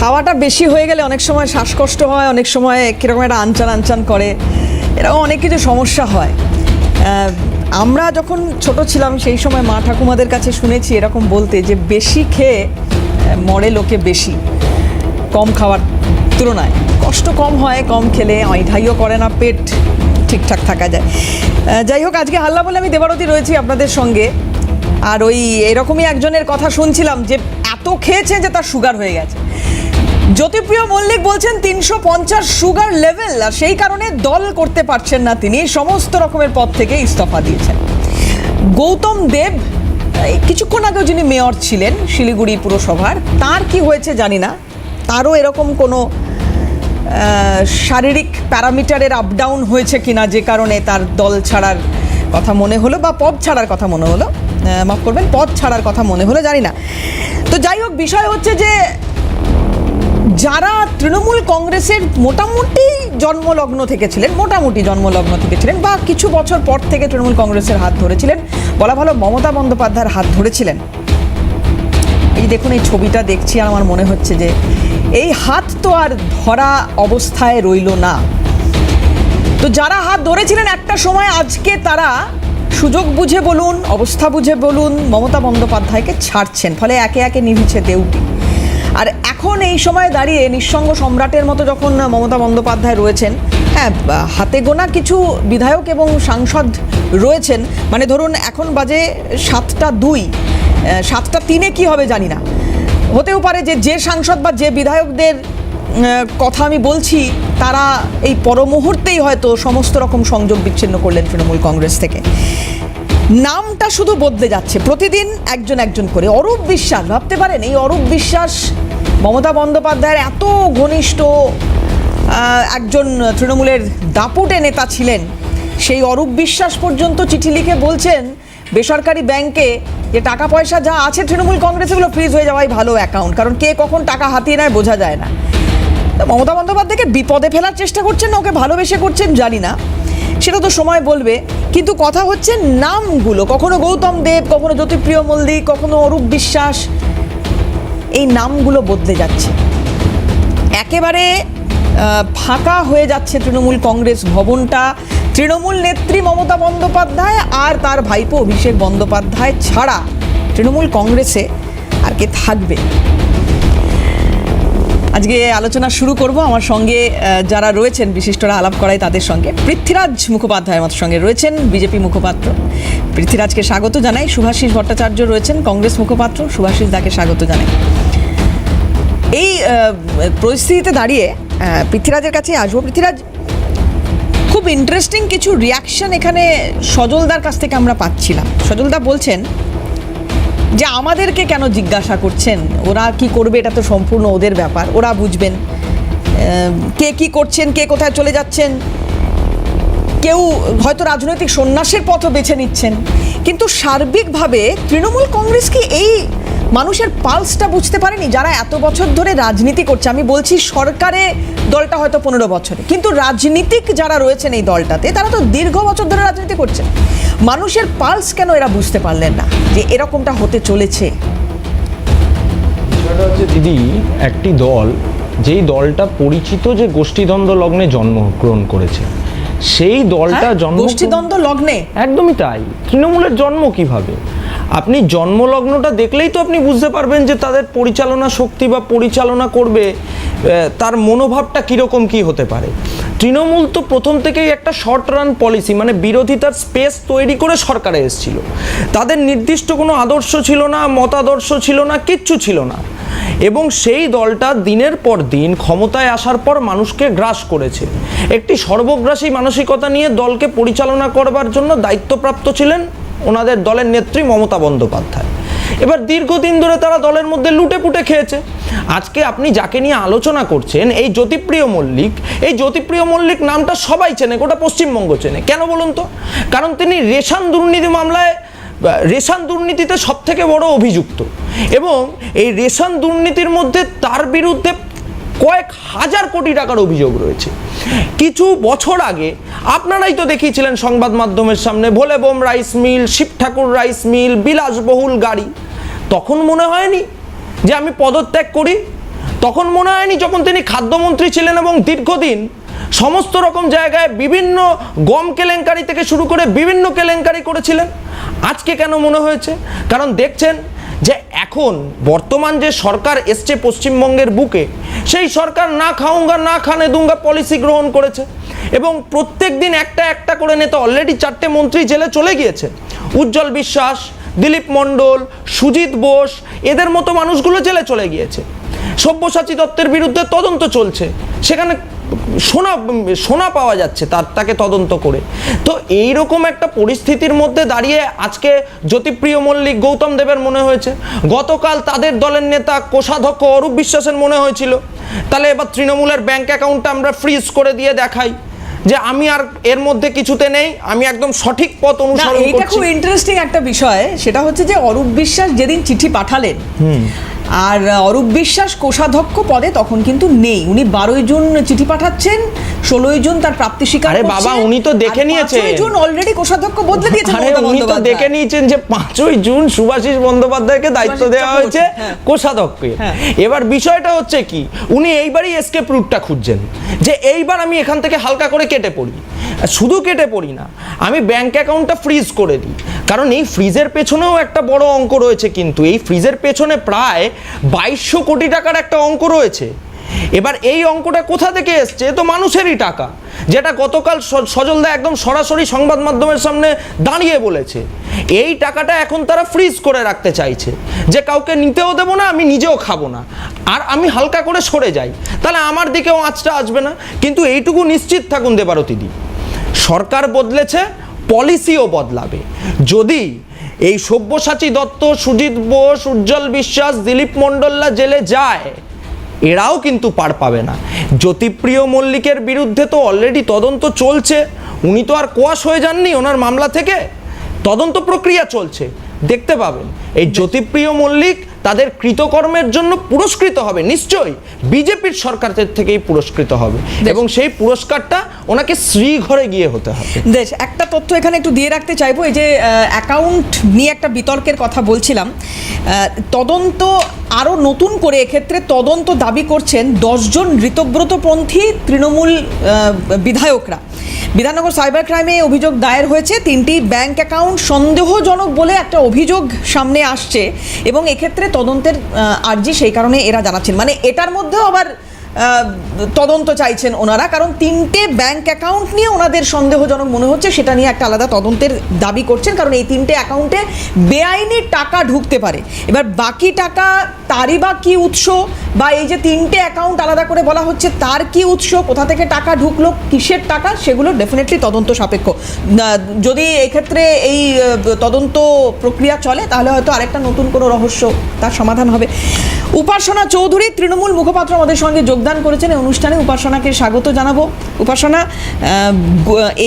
খাওয়াটা বেশি হয়ে গেলে অনেক সময় শ্বাসকষ্ট হয়, অনেক সময় কীরকম একটা আনচান আনচান করে, এরকম অনেক কিছু সমস্যা হয়। আমরা যখন ছোট ছিলাম সেই সময় মা ঠাকুমাদের কাছে শুনেছি এরকম বলতে যে বেশি খেয়ে মরে লোকে বেশি, কম খাওয়ার তুলনায় কষ্ট কম হয়, কম খেলে আইঢাইও করে না, পেট ঠিকঠাক থাকা যায়। যাই হোক, আজকে হাল্লা বলে আমি দেবারতী রয়েছি আপনাদের সঙ্গে। আর ওই এরকমই একজনের কথা শুনছিলাম যে এত খেয়েছে যে তার সুগার হয়ে গেছে। জ্যোতিপ্রিয় মল্লিক বলছেন 350 সুগার লেভেল, আর সেই কারণে দল করতে পারছেন না তিনি, সমস্ত রকমের পদ থেকে ইস্তফা দিয়েছেন। গৌতম দেব কিছুক্ষণ আগেও যিনি মেয়র ছিলেন শিলিগুড়ি পুরসভার, তার কি হয়েছে জানি না, তারও এরকম কোনো শারীরিক প্যারামিটারের আপ ডাউন হয়েছে কিনা যে কারণে তার দল ছাড়ার কথা মনে হলো বা পদ ছাড়ার কথা মনে হলো, মাফ করবেন, পদ ছাড়ার কথা মনে হলো, জানি না। তো যাই হোক, বিষয় হচ্ছে যে যারা তৃণমূল কংগ্রেসের মোটামুটি জন্মলগ্ন থেকে ছিলেন বা কিছু বছর পর থেকে তৃণমূল কংগ্রেসের হাত ধরেছিলেন, বলা ভালো মমতা বন্দ্যোপাধ্যায়ের হাত ধরেছিলেন। এই দেখুন, এই ছবিটা দেখছি আর আমার মনে হচ্ছে যে এই হাত তো আর ধরা অবস্থায় রইল না। তো যারা হাত ধরেছিলেন একটা সময়, আজকে তারা সুযোগ বুঝে বলুন, অবস্থা বুঝে বলুন, মমতা বন্দ্যোপাধ্যায়কে ছাড়ছেন, ফলে একে একে নিভিছে দেউটি। আর এখন এই সময় দাঁড়িয়ে নিঃসঙ্গ সম্রাটের মতো যখন মমতা বন্দ্যোপাধ্যায় রয়েছেন, হ্যাঁ, হাতে গোনা কিছু বিধায়ক এবং সাংসদ রয়েছেন, মানে ধরুন এখন বাজে 7:02, 7:03 কি হবে জানি না, হতেও পারে যে সাংসদ বা যে বিধায়কদের কথা আমি বলছি তারা এই পর মুহূর্তেই হয়তো সমস্ত রকম সংযোগ বিচ্ছিন্ন করলেন তৃণমূল কংগ্রেস থেকে। নামটা শুধু বদলে যাচ্ছে, প্রতিদিন একজন করে। অরূপ বিশ্বাস, ভাবতে পারেন এই অরূপ বিশ্বাস মমতা বন্দ্যোপাধ্যায়ের এত ঘনিষ্ঠ একজন তৃণমূলের দাপুটে নেতা ছিলেন, সেই অরূপ বিশ্বাস পর্যন্ত চিঠি লিখে বলছেন বেসরকারি ব্যাংকে যে টাকা পয়সা যা আছে তৃণমূল কংগ্রেসগুলো ফ্রিজ হয়ে যাওয়াই ভালো অ্যাকাউন্ট, কারণ কে কখন টাকা হাতিয়ে নেয় বোঝা যায় না। মমতা বন্দ্যোপাধ্যায়কে বিপদে ফেলার চেষ্টা করছেন না ওকে ভালোবেসে করছেন জানি না, সেটা তো সময় বলবে। কিন্তু কথা হচ্ছে নামগুলো, কখনো গৌতম দেব, কখনো জ্যোতিপ্রিয় মল্লিক, কখনো অরূপ বিশ্বাস, এই নামগুলো বদলে যাচ্ছে, একেবারে ফাঁকা হয়ে যাচ্ছে তৃণমূল কংগ্রেস ভবনটা। তৃণমূল নেত্রী মমতা বন্দ্যোপাধ্যায় আর তার ভাইপো অভিষেক বন্দ্যোপাধ্যায় ছাড়া তৃণমূল কংগ্রেসে আর কে থাকবে? আজকে আলোচনা শুরু করব আমার সঙ্গে যারা রয়েছেন বিশিষ্টরা, আলাপ করাই তাদের সঙ্গে। পৃথ্বীরাজ মুখোপাধ্যায় আমার সঙ্গে রয়েছেন, বিজেপি মুখপাত্র, পৃথ্বীরাজকে স্বাগত জানাই। শুভাশিস ভট্টাচার্য রয়েছেন, কংগ্রেস মুখপাত্র, শুভাশিস দাকে স্বাগত জানাই। এই পরিস্থিতিতে দাঁড়িয়ে পৃথ্বীরাজের কাছে আসবো। পৃথ্বীরাজ, খুব ইন্টারেস্টিং কিছু রিয়াকশন এখানে সজলদার কাছ থেকে আমরা পাচ্ছিলাম। সজলদা বলছেন যে আমাদেরকে কেন জিজ্ঞাসা করছেন, ওরা কি করবে এটা তো সম্পূর্ণ ওদের ব্যাপার, ওরা বুঝবেন কে কি করছেন, কে কোথায় চলে যাচ্ছেন, কেউ হয়তো রাজনৈতিক সন্ন্যাসের পথও বেছে নিচ্ছেন। কিন্তু সার্বিকভাবে তৃণমূল কংগ্রেস কি এই মানুষের পালসটা বুঝতে পারেনি যারা এত বছর ধরে রাজনীতি করছে? আমি বলছি সরকারে দলটা হয়তো 15 বছরে, কিন্তু রাজনীতিক যারা রয়েছেন এই দলটাতে তারা তো দীর্ঘ বছর ধরে রাজনীতি করছেন। মানুষের পালস কেন এরা বুঝতে পারলেন না যে এরকমটা হতে চলেছে? দিদি, একটি দল, যেই দলটা পরিচিত যে গোষ্ঠীদ্বন্দ্ব লগ্নে জন্মগ্রহণ করেছে, সেই দলটা গোষ্ঠীদ্বন্দ্ব লগ্নে, একদমই তাই। তৃণমূলের জন্ম কিভাবে? আপনি জন্মলগ্নটা দেখলেই তো আপনি বুঝতে পারবেন যে তাদের পরিচালনা শক্তি বা পরিচালনা করবে তার মনোভাবটা কীরকম কী হতে পারে। তৃণমূল তো প্রথম থেকেই একটা শর্ট রান পলিসি, মানে বিরোধিতার স্পেস তৈরি করে সরকারে এসেছিল। তাদের নির্দিষ্ট কোনো আদর্শ ছিল না, মতাদর্শ ছিল না, কিচ্ছু ছিল না। এবং সেই দলটা দিনের পর দিন ক্ষমতায় আসার পর মানুষকে গ্রাস করেছে। একটি সর্বগ্রাসী মানসিকতা নিয়ে দলকে পরিচালনা করবার জন্য দায়িত্বপ্রাপ্ত ছিলেন ওনাদের দলের নেত্রী মমতা বন্দ্যোপাধ্যায়। এবার দীর্ঘদিন ধরে তারা দলের মধ্যে লুটে পুটে খেয়েছে। আজকে আপনি যাকে নিয়ে আলোচনা করছেন, এই জ্যোতিপ্রিয় মল্লিক নামটা সবাই চেনে, গোটা পশ্চিমবঙ্গ চেনে। কেন বলুন তো? কারণ তিনি রেশন দুর্নীতি মামলায়, রেশন দুর্নীতিতে সব থেকে বড় অভিযুক্ত, এবং এই রেশন দুর্নীতির মধ্যে তার বিরুদ্ধে কয়েক হাজার কোটি টাকার অভিযোগ রয়েছে। কিছু বছর আগে আপনারাই তো দেখিয়েছিলেন সংবাদ মাধ্যমের সামনে, ভোলে বোম রাইস মিল, শিব ঠাকুর রাইস মিল, বিলাসবহুল গাড়ি। তখন মনে হয়নি যে আমি পদত্যাগ করি? তখন মনে হয়নি যখন তিনি খাদ্যমন্ত্রী ছিলেন এবং দীর্ঘদিন সমস্ত রকম জায়গায় বিভিন্ন গম কেলেঙ্কারি থেকে শুরু করে বিভিন্ন কেলেঙ্কারি করেছিলেন? আজকে কেন মনে হয়েছে? কারণ দেখছেন যে এখন বর্তমান যে সরকার এসছে পশ্চিমবঙ্গের বুকে, সেই সরকার না খাউঙ্গা না খানে দুঙ্গা পলিসি গ্রহণ করেছে এবং প্রত্যেক দিন একটা একটা করে নেতা, অলরেডি 4টে মন্ত্রী জেলে চলে গিয়েছে। উজ্জ্বল বিশ্বাস, দিলীপ মণ্ডল, সুজিত বোস, এদের মতো মানুষগুলো জেলে চলে গিয়েছে। সব্যসাচী দত্তের বিরুদ্ধে তদন্ত চলছে, সেখানে সোনা পাওয়া যাচ্ছে তাকে তদন্ত করে। তো এইরকম একটা পরিস্থিতির মধ্যে দাঁড়িয়ে আজকে জ্যোতিপ্রিয় মল্লিক, গৌতম দেবের মনে হয়েছে, গতকাল তাদের দলের নেতা কোষাধ্যক্ষ অরূপ বিশ্বাসের মনে হয়েছিল তাহলে এবার তৃণমূলের ব্যাংক অ্যাকাউন্টটা আমরা ফ্রিজ করে দিয়ে দেখাই যে আমি আর এর মধ্যে কিছুতে নেই, আমি একদম সঠিক পথ অনুসরণ করছি। এটা খুব ইন্টারেস্টিং একটা বিষয়, সেটা হচ্ছে যে অরূপ বিশ্বাস যেদিন চিঠি পাঠালেন, আর অরূপ বিশ্বাস কোষাধ্যক্ষ পদে তখন কিন্তু নেই। উনি 12ই জুন চিঠি পাঠাচ্ছেন, 16ই জুন তার প্রাপ্তি স্বীকার করছেন। আরে বাবা, উনি তো দেখে নিয়েছেন, 5ই জুন অলরেডি কোষাধ্যক্ষ বদলে দিয়েছেন। আরে উনি তো দেখে নিয়েছেন যে 5ই জুন সুভাষিস বন্দ্যোপাধ্যায়কে দায়িত্ব দেওয়া হয়েছে কোষাধ্যক্ষকে। এবার বিষয়টা হচ্ছে কি, উনি এইবারই এসকেপ রুটটা খুঁজছেন যে এইবার আমি এখান থেকে হালকা করে কেটে পড়ি। শুধু কেটে পড়ি না, আমি ব্যাংক অ্যাকাউন্টটা ফ্রিজ করে দিই। কারণ এই ফ্রিজের পেছনেও একটা বড় অঙ্ক রয়েছে, কিন্তু এই ফ্রিজের পেছনে প্রায় 2200 কোটি টাকার একটা অঙ্ক রয়েছে। এবার এই অঙ্কটা কোথা থেকে এসছে? তো মানুষেরই টাকা, যেটা গতকাল সজলদা একদম সরাসরি সংবাদ মাধ্যমের সামনে দাঁড়িয়ে বলেছে। এই টাকাটা এখন তারা ফ্রিজ করে রাখতে চাইছে যে কাউকে নিতেও দেবো না, আমি নিজেও খাবো না, আর আমি হালকা করে সরে যাই, তাহলে আমার দিকেও আঁচটা আসবে না। কিন্তু এইটুকু নিশ্চিত থাকুন দেবারতীদি, সরকার বদলেছে, পলিসিও বদলাবে। যদি এই সব্যসাচী দত্ত, সুজিত বোস, উজ্জ্বল বিশ্বাস, দিলীপ মণ্ডলরা জেলে যায়, এরাও কিন্তু পার পাবে না। জ্যোতিপ্রিয় মল্লিকের বিরুদ্ধে তো অলরেডি তদন্ত চলছে, উনি তো আর কোয়াশ হয়ে যাননি, ওনার মামলা থেকে তদন্ত প্রক্রিয়া চলছে। দেখতে পাবেন এই জ্যোতিপ্রিয় মল্লিক তাদের কৃতকর্মের জন্য পুরস্কৃত হবে, নিশ্চয়ই বিজেপির সরকারের থেকেই পুরস্কৃত হবে, এবং সেই পুরস্কারটা ওনাকে শ্রীঘরে গিয়ে হতে হবে। দেশ একটা তথ্য এখানে একটু দিয়ে রাখতে চাইবো, এই যে অ্যাকাউন্ট নিয়ে একটা বিতর্কের কথা বলছিলাম, তদন্ত আরও নতুন করে এক্ষেত্রে তদন্ত দাবি করছেন 10 জন ঋতব্রতপন্থী তৃণমূল বিধায়করা। বিধাননগর সাইবার ক্রাইমে অভিযোগ দায়ের হয়েছে, 3টি ব্যাংক অ্যাকাউন্ট সন্দেহজনক বলে একটা অভিযোগ সামনে আসছে এবং এক্ষেত্রে তদন্তের আর্জি সেই কারণে এরা জানাচ্ছেন। মানে এটার মধ্যেও আবার তদন্ত চাইছেন ওনারা, কারণ 3টে ব্যাংক অ্যাকাউন্ট নিয়ে ওনাদের সন্দেহজনক মনে হচ্ছে, সেটা নিয়ে একটা আলাদা তদন্তের দাবি করছেন, কারণ এই 3টে অ্যাকাউন্টে বেআইনি টাকা ঢুকতে পারে। এবার বাকি টাকা তারই বা কী উৎস, বা এই যে 3টে অ্যাকাউন্ট আলাদা করে বলা হচ্ছে তার কি উৎস, কোথা থেকে টাকা ঢুকলো, কিসের টাকা, সেগুলো ডেফিনেটলি তদন্ত সাপেক্ষ। যদি এক্ষেত্রে এই তদন্ত প্রক্রিয়া চলে তাহলে হয়তো আরেকটা নতুন কোনো রহস্য তার সমাধান হবে। উপাসনা চৌধুরী তৃণমূল মুখপাত্র আমাদের সঙ্গে যোগদান করেছেন এই অনুষ্ঠানে। উপাসনাকে স্বাগত জানাবো। উপাসনা,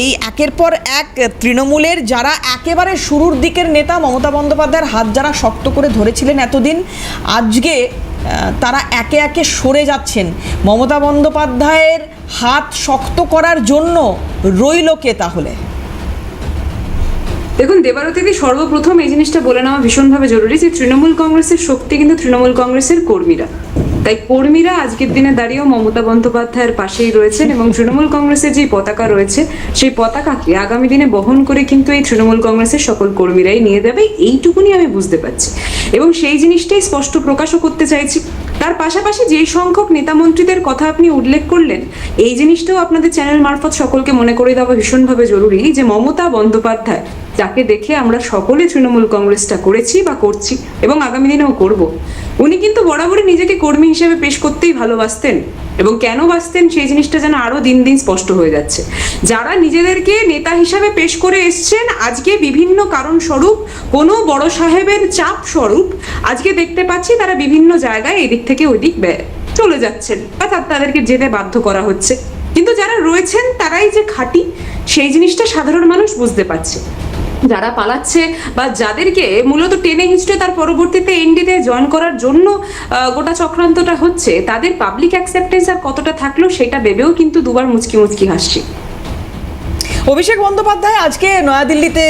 এই একের পর এক তৃণমূলের যারা একেবারে শুরুর দিকের নেতা, মমতা বন্দ্যোপাধ্যায়ের হাত যারা শক্ত করে ধরেছিলেন এতদিন, আজকে তারা একে একে সরে যাচ্ছেন। মমতা বন্দ্যোপাধ্যায়ের হাত শক্ত করার জন্য রইল কে তাহলে? দেখুন দেবারতীদি, সর্বপ্রথম এই জিনিসটা বলে নেওয়া ভীষণভাবে জরুরি যে তৃণমূল কংগ্রেসের শক্তি কিন্তু তৃণমূল কংগ্রেসের কর্মীরা। তাই কর্মীরা আজকের দিনে দাঁড়িয়েও মমতা বন্দ্যোপাধ্যায়ের পাশেই রয়েছেন এবং তৃণমূল কংগ্রেসের যে পতাকা রয়েছে সেই পতাকাকে আগামী দিনে বহন করে কিন্তু এই তৃণমূল কংগ্রেসের সকল কর্মীরাই নিয়ে যাবে, এইটুকুনি আমি বুঝতে পারছি এবং সেই জিনিসটাই স্পষ্ট প্রকাশও করতে চাইছি। তার পাশাপাশি যেই সংখ্যক নেতামন্ত্রীদের কথা আপনি উল্লেখ করলেন, এই জিনিসটাও আপনাদের চ্যানেল মারফত সকলকে মনে করে দেওয়া ভীষণভাবে জরুরি যে মমতা বন্দ্যোপাধ্যায়, যাকে দেখে আমরা সকলে তৃণমূল কংগ্রেসটা করেছি বা করছি এবং আগামী দিনেও করব, উনি কিন্তু বরাবরই নিজেকে কর্মী হিসেবে পেশ করতেই ভালোবাসতেন এবং কেন বাসতেন সেই জিনিসটা যেন আরো দিন দিন স্পষ্ট হয়ে যাচ্ছে। যারা নিজেদেরকে নেতা হিসাবে পেশ করে এসছেন, আজকে বিভিন্ন কারণ স্বরূপ, কোনো বড় সাহেবের চাপ স্বরূপ আজকে দেখতে পাচ্ছি তারা বিভিন্ন জায়গায় এদিক থেকে ওই দিক চলে যাচ্ছেন বা তাদেরকে যেতে বাধ্য করা হচ্ছে। কিন্তু যারা রয়েছেন তারাই যে খাঁটি, সেই জিনিসটা সাধারণ মানুষ বুঝতে পারছে। যারা পালাচ্ছে বা যাদেরকে মূলত টেনে হিঁচড়ে তার পরবর্তীতে এনডিতে জয়েন করার জন্য গোটা চক্রান্তটা হচ্ছে, তাদের পাবলিক অ্যাকসেপ্টেন্স আর কতটা থাকলো সেটা ভেবেও কিন্তু দুবার মুচকি মুচকি হাসছি। অভিষেক বন্দ্যোপাধ্যায় আজকে নয়াদিল্লিতে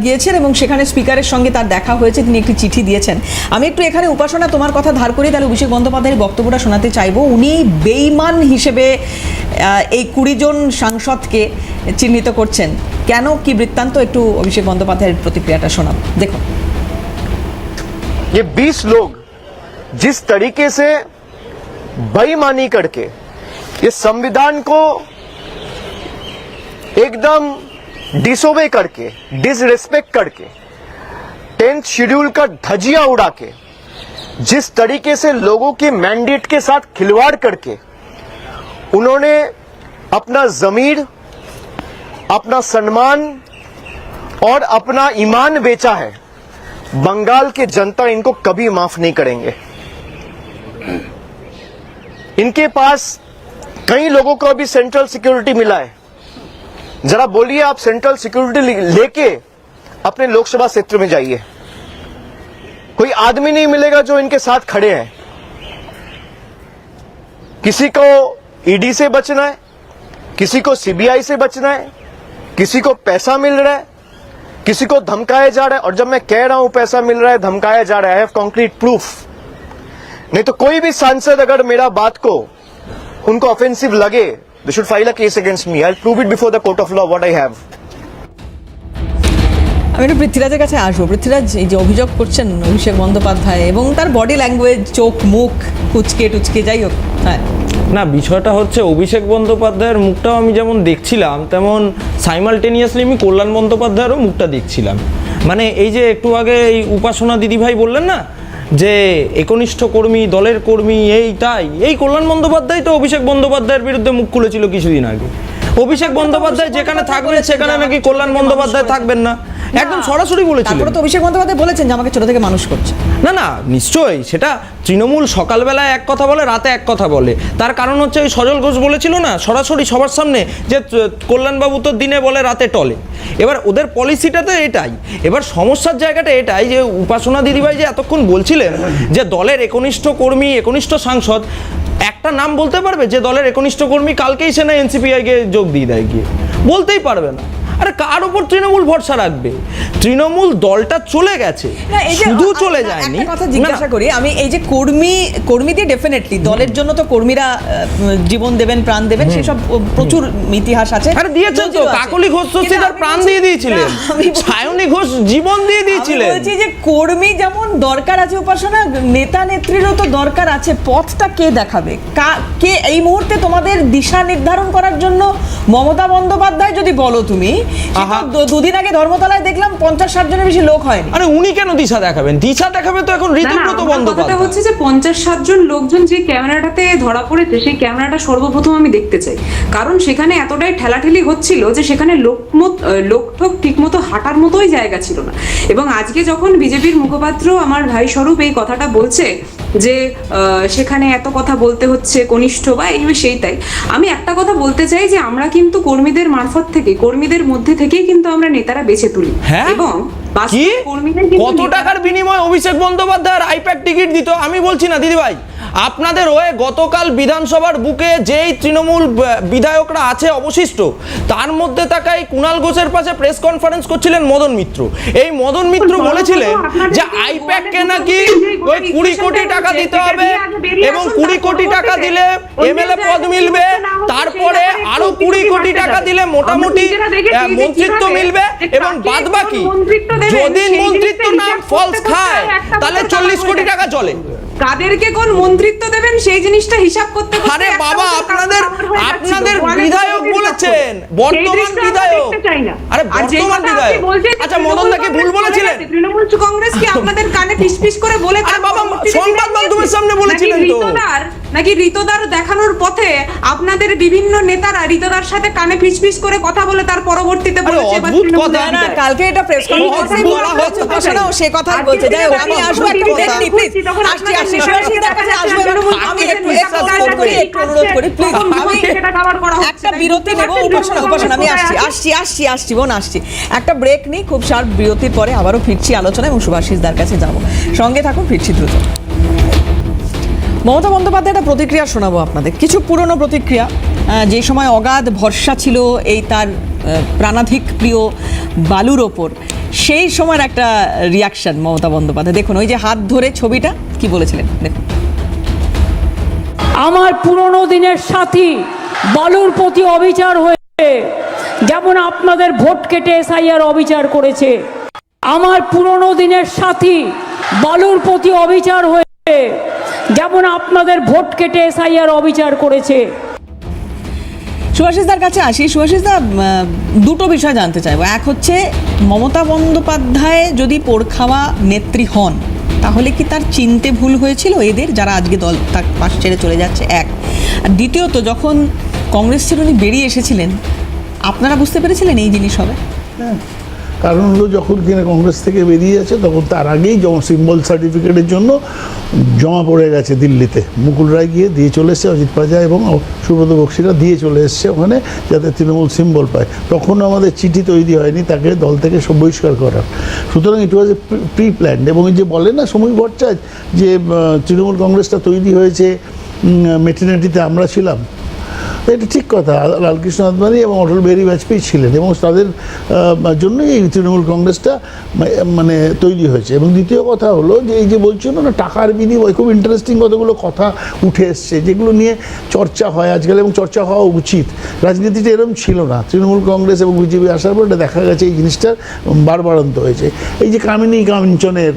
গিয়েছেন এবং সেখানে স্পিকারের সঙ্গে তার দেখা হয়েছে, তিনি একটি চিঠি দিয়েছেন। আমি একটু এখানে উপাসনা তোমার কথা ধার করি, তাহলে অভিষেক বন্দ্যোপাধ্যায়ের বক্তব্যটা শোনাতে চাইবো। উনি বেঈমান হিসেবে এই 20 জন সাংসদকে চিহ্নিত করছেন, কেন, কি বৃত্তান্ত, একটু অভিষেক বন্দ্যোপাধ্যায়ের প্রতিক্রিয়াটা শোনাব, দেখুন। ये 20 लोग जिस तरीके से बेईमानी करके ये संविधान को एकदम डिसोबे करके, डिसरिस्पेक्ट करके, 10th शेड्यूल का धजिया उड़ा के, जिस तरीके से लोगों के मैंडेट के साथ खिलवाड़ करके उन्होंने अपना जमीर, अपना सम्मान और अपना ईमान बेचा है, बंगाल के जनता इनको कभी माफ नहीं करेंगे। इनके पास कई लोगों को अभी सेंट्रल सिक्योरिटी मिला है, जरा बोलिए आप सेंट्रल सिक्योरिटी लेके अपने लोकसभा क्षेत्र में जाइए, कोई आदमी नहीं मिलेगा जो इनके साथ खड़े हैं। किसी को ईडी से बचना है, किसी को सीबीआई से बचना है, किसी को पैसा मिल रहा है, किसी को धमकाया जा रहा है। और जब मैं कह रहा हूं पैसा मिल रहा है, धमकाया जा रहा है, आई हैव कॉन्क्रीट प्रूफ। नहीं तो कोई भी सांसद अगर मेरा बात को उनको ऑफेंसिव लगे, they should file a case against me, I will prove it before the court of law what I have. আমি একটু পৃথ্বীরাজের কাছে আসবো। পৃথ্বীরাজ, এই যে অভিযোগ করছেন অভিষেক বন্দ্যোপাধ্যায় এবং তার বডি ল্যাঙ্গুয়েজ, চোখ মুখ কুচকে টুচকে, যাই হোক, হ্যাঁ, না, বিষয়টা হচ্ছে অভিষেক বন্দ্যোপাধ্যায়ের মুখটাও আমি যেমন দেখছিলাম, তেমন সাইমালটেনিয়াসলি আমি কল্যাণ বন্দ্যোপাধ্যায়েরও মুখটা দেখছিলাম। মানে এই যে একটু আগে এই উপাসনা দিদিভাই বললেন না যে একনিষ্ঠ কর্মী, দলের কর্মী, এই কল্যাণ বন্দ্যোপাধ্যায় তো অভিষেক বন্দ্যোপাধ্যায়ের বিরুদ্ধে মুখ খুলেছিল কিছুদিন আগে। অভিষেক বন্দ্যোপাধ্যায় যেখানে থাকবেন সেখানে নাকি কল্যাণ বন্দ্যোপাধ্যায় থাকবেন না, একদম সরাসরি বলেছিলেন। তারপরে তো অভিষেক বন্দ্যোপাধ্যায় বলেছেন যে আমাকে ছোট থেকে মানুষ করছে। না না, নিশ্চয়ই সেটা তৃণমূল সকালবেলায় এক কথা বলে, রাতে এক কথা বলে। তার কারণ হচ্ছে ওই সজল ঘোষ বলেছিল না সরাসরি সবার সামনে যে কল্যাণবাবু তো দিনে বলে রাতে টলে। এবার ওদের পলিসিটা তো এটাই। এবার সমস্যার জায়গাটা এটাই যে উপাসনা দিদিভাই যে এতক্ষণ বলছিলেন যে দলের একনিষ্ঠ কর্মী, একনিষ্ঠ সাংসদ, একটা নাম বলতে পারবে যে দলের একনিষ্ঠ কর্মী কালকেই সে না এনসিপিআইকে যোগ দিয়ে দেয়? গিয়ে বলতেই পারবে না। আরে কার উপর তৃণমূল ভরসা রাখবে? তৃণমূল দলটা চলে গেছে, শুধু চলে যায়নি। একটা কথা জিজ্ঞাসা করি আমি, এই যে কর্মী দিয়ে ডেফিনেটলি দলের জন্য তো কর্মীরা জীবন দেবেন, প্রাণ দেবেন, সেসব প্রচুর ইতিহাস আছে। আরে দিয়েছেন তো, কাকলি ঘোষ তো তার প্রাণ দিয়ে দিয়েছিলেন, সায়নী ঘোষ জীবন দিয়ে দিয়েছিলেন। বলছি যে কর্মী যেমন দরকার আছে উপাসনা, নেতা নেত্রীরও তো দরকার আছে। পথটা কে দেখাবে? কে এই মুহূর্তে তোমাদের দিশা নির্ধারণ করার জন্য? মমতা বন্দ্যোপাধ্যায় যদি বলো তুমি, দুদিন আগে ধর্মতলায় দেখলাম 50-60 জনের বেশি লোক হয়নি। আরে উনি কেন দিশা দেখাবেন? দিশা দেখাবে তো এখন ঋতুব্রত বন্দ্যোপাধ্যায়। কথা হচ্ছে যে 50-60 জন লোকজন যে ক্যামেরাটাতে ধরা পড়েছে, সেই ক্যামেরাটা সর্বপ্রথম আমি দেখতে চাই, কারণ সেখানে এতটাই ঠেলাঠেলি হচ্ছিল যে সেখানে লোকঠোক ঠিকমতো হাঁটার মতোই জায়গা ছিল না। এবং আজকে যখন বিজেপির মুখপাত্র আমার ভাই স্বরূপ এই কথাটা বলছে যে সেখানে এত কথা বলতে হচ্ছে কনিষ্ঠ বা এই সেই তাই, আমি একটা কথা বলতে চাই যে আমরা কিন্তু কর্মীদের মারফত থেকে, কর্মীদের মধ্যে থেকেই কিন্তু আমরা নেতারা বেছে তুলি। এবং কি কত টাকার বিনিময়ে অভিষেক বন্দ্যোপাধ্যায়ের আইপ্যাড টিকিট দিত? আমি বলছি না দিদিভাই, আপনাদের হয়ে গতকাল বিধানসভার বুকে যেই তৃণমূল বিধায়করা আছে অবশিষ্ট, তার মধ্যে থাকা এই কুণাল ঘোষের পাশে প্রেস কনফারেন্স করছিলেন মদন মিত্র। এই মদন মিত্র বলেছিলেন যে আইপ্যাককে নাকি ওই 20 কোটি টাকা দিতে হবে এবং 20 কোটি টাকা দিলে এমএলএ পদ মিলবে, তারপরে আরো 20 কোটি টাকা দিলে মোটামুটি মন্ত্রিত্ব মিলবে, এবং বাদ বাকি যদি মন্ত্রিত্ব না ফলস খায় তাহলে 40 কোটি টাকা চলে। কাদেরকে কোন মন্ত্রিত্ব দেবেন সেই জিনিসটা হিসাব করতে করতে আরে বাবা, আপনাদের বিধায়ক বলেছেন, বর্তমান বিধায়ক। আরে বর্তমান বিধায়ক, আচ্ছা মদন দাকে ভুল বলেছিলেন? তৃণমূল কংগ্রেস কি আপনাদের কানে ফিসফিস করে বলে? আরে বাবা, সংবাদ মাধ্যমের সামনে বলেছিলেন তো। নাকি ঋতদার দেখানোর পথে আপনাদের বিভিন্ন নেতারা ঋতদার সাথে কানে ফিসফিস করে কথা বলে তার পরবর্তীতে বলেছে? না, কালকে এটা প্রেস কনফারেন্সে বলা হচ্ছে, উপাসনা সে কথাই বলছে। যাই হোক, আমি আসবো একটু ব্রেক নিই প্লিজ। আসছি সুভাষিসদার কাছে আসবো। আমি একটু অনুরোধ করি প্লিজ, আমি একটা বিরতি নেব। উপাসনা আমি আসছি বোন, আসছি। একটা ব্রেক নিই, খুব শার্প বিরতির পরে আবারও ফিরছি আলোচনা এবং সুভাষিসদার কাছে যাব। সঙ্গে থাকুন, ফিরছি দ্রুত। মমতা বন্দ্যোপাধ্যায় একটা প্রতিক্রিয়া শোনাবো আপনাদের, কিছু পুরনো প্রতিক্রিয়া। যে সময় অগাধ ভরসা ছিল এই তার প্রাণাধিক প্রিয় বালুর ওপর, সেই সময়ের একটা রিয়াকশন মমতা বন্দ্যোপাধ্যায়। দেখুন ওই যে হাত ধরে ছবিটা, কি বলেছিলেন দেখুন। আমার পুরনো দিনের সাথী বালুর প্রতি অবিচার হয়েছে, যেমন আপনাদের ভোট কেটে এসআইআর অবিচার করেছে। আমার পুরনো দিনের সাথী বালুর প্রতি অবিচার হয়েছে, যেমন আপনাদের ভোট কেটে এসআইআর অবিচার করেছে। সুভাষিসদার কাছে আসি। সুভাষিসদা, দুটো বিষয় জানতে চাইবো। এক হচ্ছে, মমতা বন্দ্যোপাধ্যায় যদি পোড়খাওয়া নেত্রী হন, তাহলে কি তার চিনতে ভুল হয়েছিল এদের, যারা আজকে দল তার পাশ ছেড়ে চলে যাচ্ছে? এক। আর দ্বিতীয়ত, যখন কংগ্রেস ছেড়ে উনি বেরিয়ে এসেছিলেন, আপনারা বুঝতে পেরেছিলেন এই জিনিস হবে? কারণ হলো যখন কিনা কংগ্রেস থেকে বেরিয়ে আছে, তখন তার আগেই সিম্বল সার্টিফিকেটের জন্য জমা পড়ে গেছে দিল্লিতে। মুকুল রায় গিয়ে দিয়ে চলে এসছে, অজিত পাজা এবং সুব্রত বক্সিরা দিয়ে চলে এসছে ওখানে, যাতে তৃণমূল সিম্বল পায়। তখন আমাদের চিঠি তৈরি হয়নি তাকে দল থেকে বহিষ্কার করার। সুতরাং ইট ওয়াজ এ প্রি প্ল্যান্ড। এবং এই যে বলে না সময় ভট্টাচার্য যে তৃণমূল কংগ্রেসটা তৈরি হয়েছে মেটার্নিটিতে আমরা ছিলাম, এটা ঠিক কথা। লালকৃষ্ণ আদবানি এবং অটল বিহারী বাজপেয়ী ছিলেন, এবং তাদের জন্যই এই তৃণমূল কংগ্রেসটা মানে তৈরি হয়েছে। এবং দ্বিতীয় কথা হলো যে এই যে বলছিল না টাকার বিনিময়, খুব ইন্টারেস্টিং কতগুলো কথা উঠে এসছে যেগুলো নিয়ে চর্চা হয় আজকাল, এবং চর্চা হওয়া উচিত। রাজনীতিটা এরকম ছিল না। তৃণমূল কংগ্রেস এবং বিজেপি আসার পর এটা দেখা গেছে এই জিনিসটার বাড়বাড়ন্ত হয়েছে। এই যে কামিনী কাঞ্চনের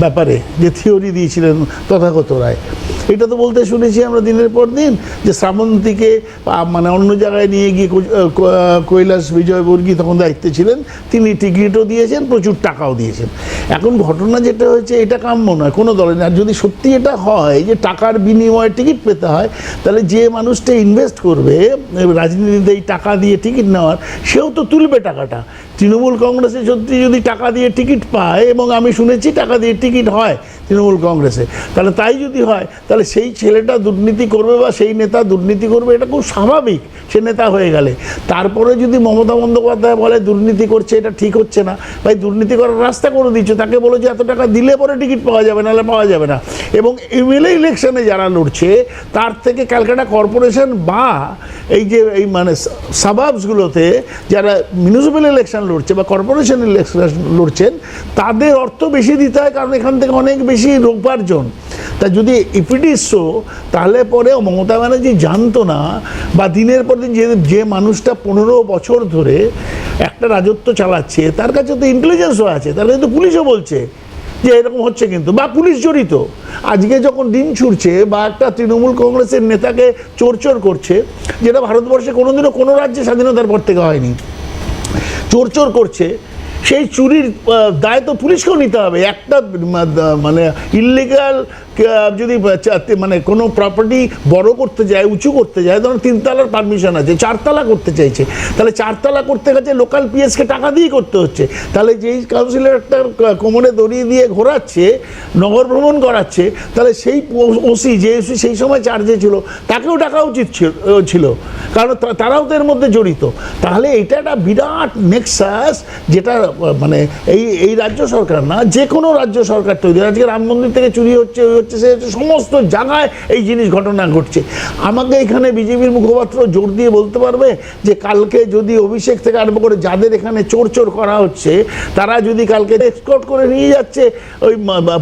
ব্যাপারে যে থিওরি দিয়েছিলেন তথাগত রায়, এটা তো বলতে শুনেছি আমরা দিনের পর দিন, যে শ্রাবন্তীকে মানে অন্য জায়গায় নিয়ে গিয়ে কৈলাস বিজয়বর্গী তখন দায়িত্বে ছিলেন, তিনি টিকিটও দিয়েছেন, প্রচুর টাকাও দিয়েছেন। এখন ঘটনা যেটা হয়েছে, এটা কাম্য নয় কোনো দলের। আর যদি সত্যি এটা হয় যে টাকার বিনিময়ে টিকিট পেতে হয়, তাহলে যে মানুষটা ইনভেস্ট করবে রাজনীতিতে এই টাকা দিয়ে টিকিট নেওয়ার, সেও তো তুলবে টাকাটা। তৃণমূল কংগ্রেসে সত্যি যদি টাকা দিয়ে টিকিট পায়, এবং আমি শুনেছি টাকা দিয়ে টিকিট হয় তৃণমূল কংগ্রেসে, তাহলে তাই যদি হয়, তাহলে সেই ছেলেটা দুর্নীতি করবে বা সেই নেতা দুর্নীতি করবে, এটা খুব স্বাভাবিক সে নেতা হয়ে গেলে। তারপরে যদি মমতা বন্দ্যোপাধ্যায় বলে দুর্নীতি করছে, এটা ঠিক হচ্ছে না, ভাই দুর্নীতি করার রাস্তা করে দিচ্ছ, তাকে বলো যে এত টাকা দিলে পরে টিকিট পাওয়া যাবে, নাহলে পাওয়া যাবে না। এবং এমএলএ ইলেকশনে যারা লড়ছে, তার থেকে ক্যালকাটা কর্পোরেশন বা এই যে এই মানে সাবাবসগুলোতে যারা মিউনিসিপ্যাল ইলেকশন লড়ছে বা কর্পোরেশন ইলেকশন লড়ছেন, তাদের অর্থ বেশি দিতে হয়, কারণ এখান থেকে অনেক বেশি উপার্জন। তা যদি ইপিডিসো, তাহলে পরে মমতা ব্যানার্জি জানতো না, বা দিনের পর দিন যে মানুষটা 15 বছর ধরে একটা রাজত্ব চালাচ্ছে, তার কাছে তো ইন্টেলিজেন্সও আছে, তার কাছে তো পুলিশও বলছে যে এরকম হচ্ছে, কিন্তু বা পুলিশ জড়িত। আজকে যখন দিন ছুটছে, বা একটা তৃণমূল কংগ্রেসের নেতাকে চোর করছে, যেটা ভারতবর্ষে কোনোদিনও কোনো রাজ্যে স্বাধীনতার পর থেকে হয়নি, চোর করছে, সেই চুরির দায় তো পুলিশকেও নিতে হবে। একটা মানে ইললিগাল যদি মানে কোনো প্রপার্টি বড় করতে যায়, উঁচু করতে যায়, ধরুন 3 তলার পারমিশন আছে, 4 তলা করতে চাইছে, তাহলে 4 তলা করতে গেছে লোকাল পিএসকে টাকা দিয়ে করতে হচ্ছে। তাহলে যেই কাউন্সিলরটা কোমরে দড়িয়ে দিয়ে ঘোরাচ্ছে, নগর ভ্রমণ করাচ্ছে, তাহলে সেই ওসি যে ওসি সেই সময় চার্জে ছিল, তাকেও টাকা উচিত ছিল, কারণ তারাও তো এর মধ্যে জড়িত। তাহলে এটা একটা বিরাট নেক্সাস, যেটা মানে এই রাজ্য সরকার না, যে কোনো রাজ্য সরকার তৈরি। আজকে রাম মন্দির থেকে চুরি হচ্ছে, সে সমস্ত জায়গায় এই জিনিস ঘটনা ঘটছে। আমাকে এখানে বিজেপির মুখপাত্র জোর দিয়ে বলতে পারবে যে কালকে যদি অভিষেক থেকে আরম্ভ করে যাদের এখানে চোর করা হচ্ছে, তারা যদি কালকে এক্সকর্ট করে নিয়ে যাচ্ছে ওই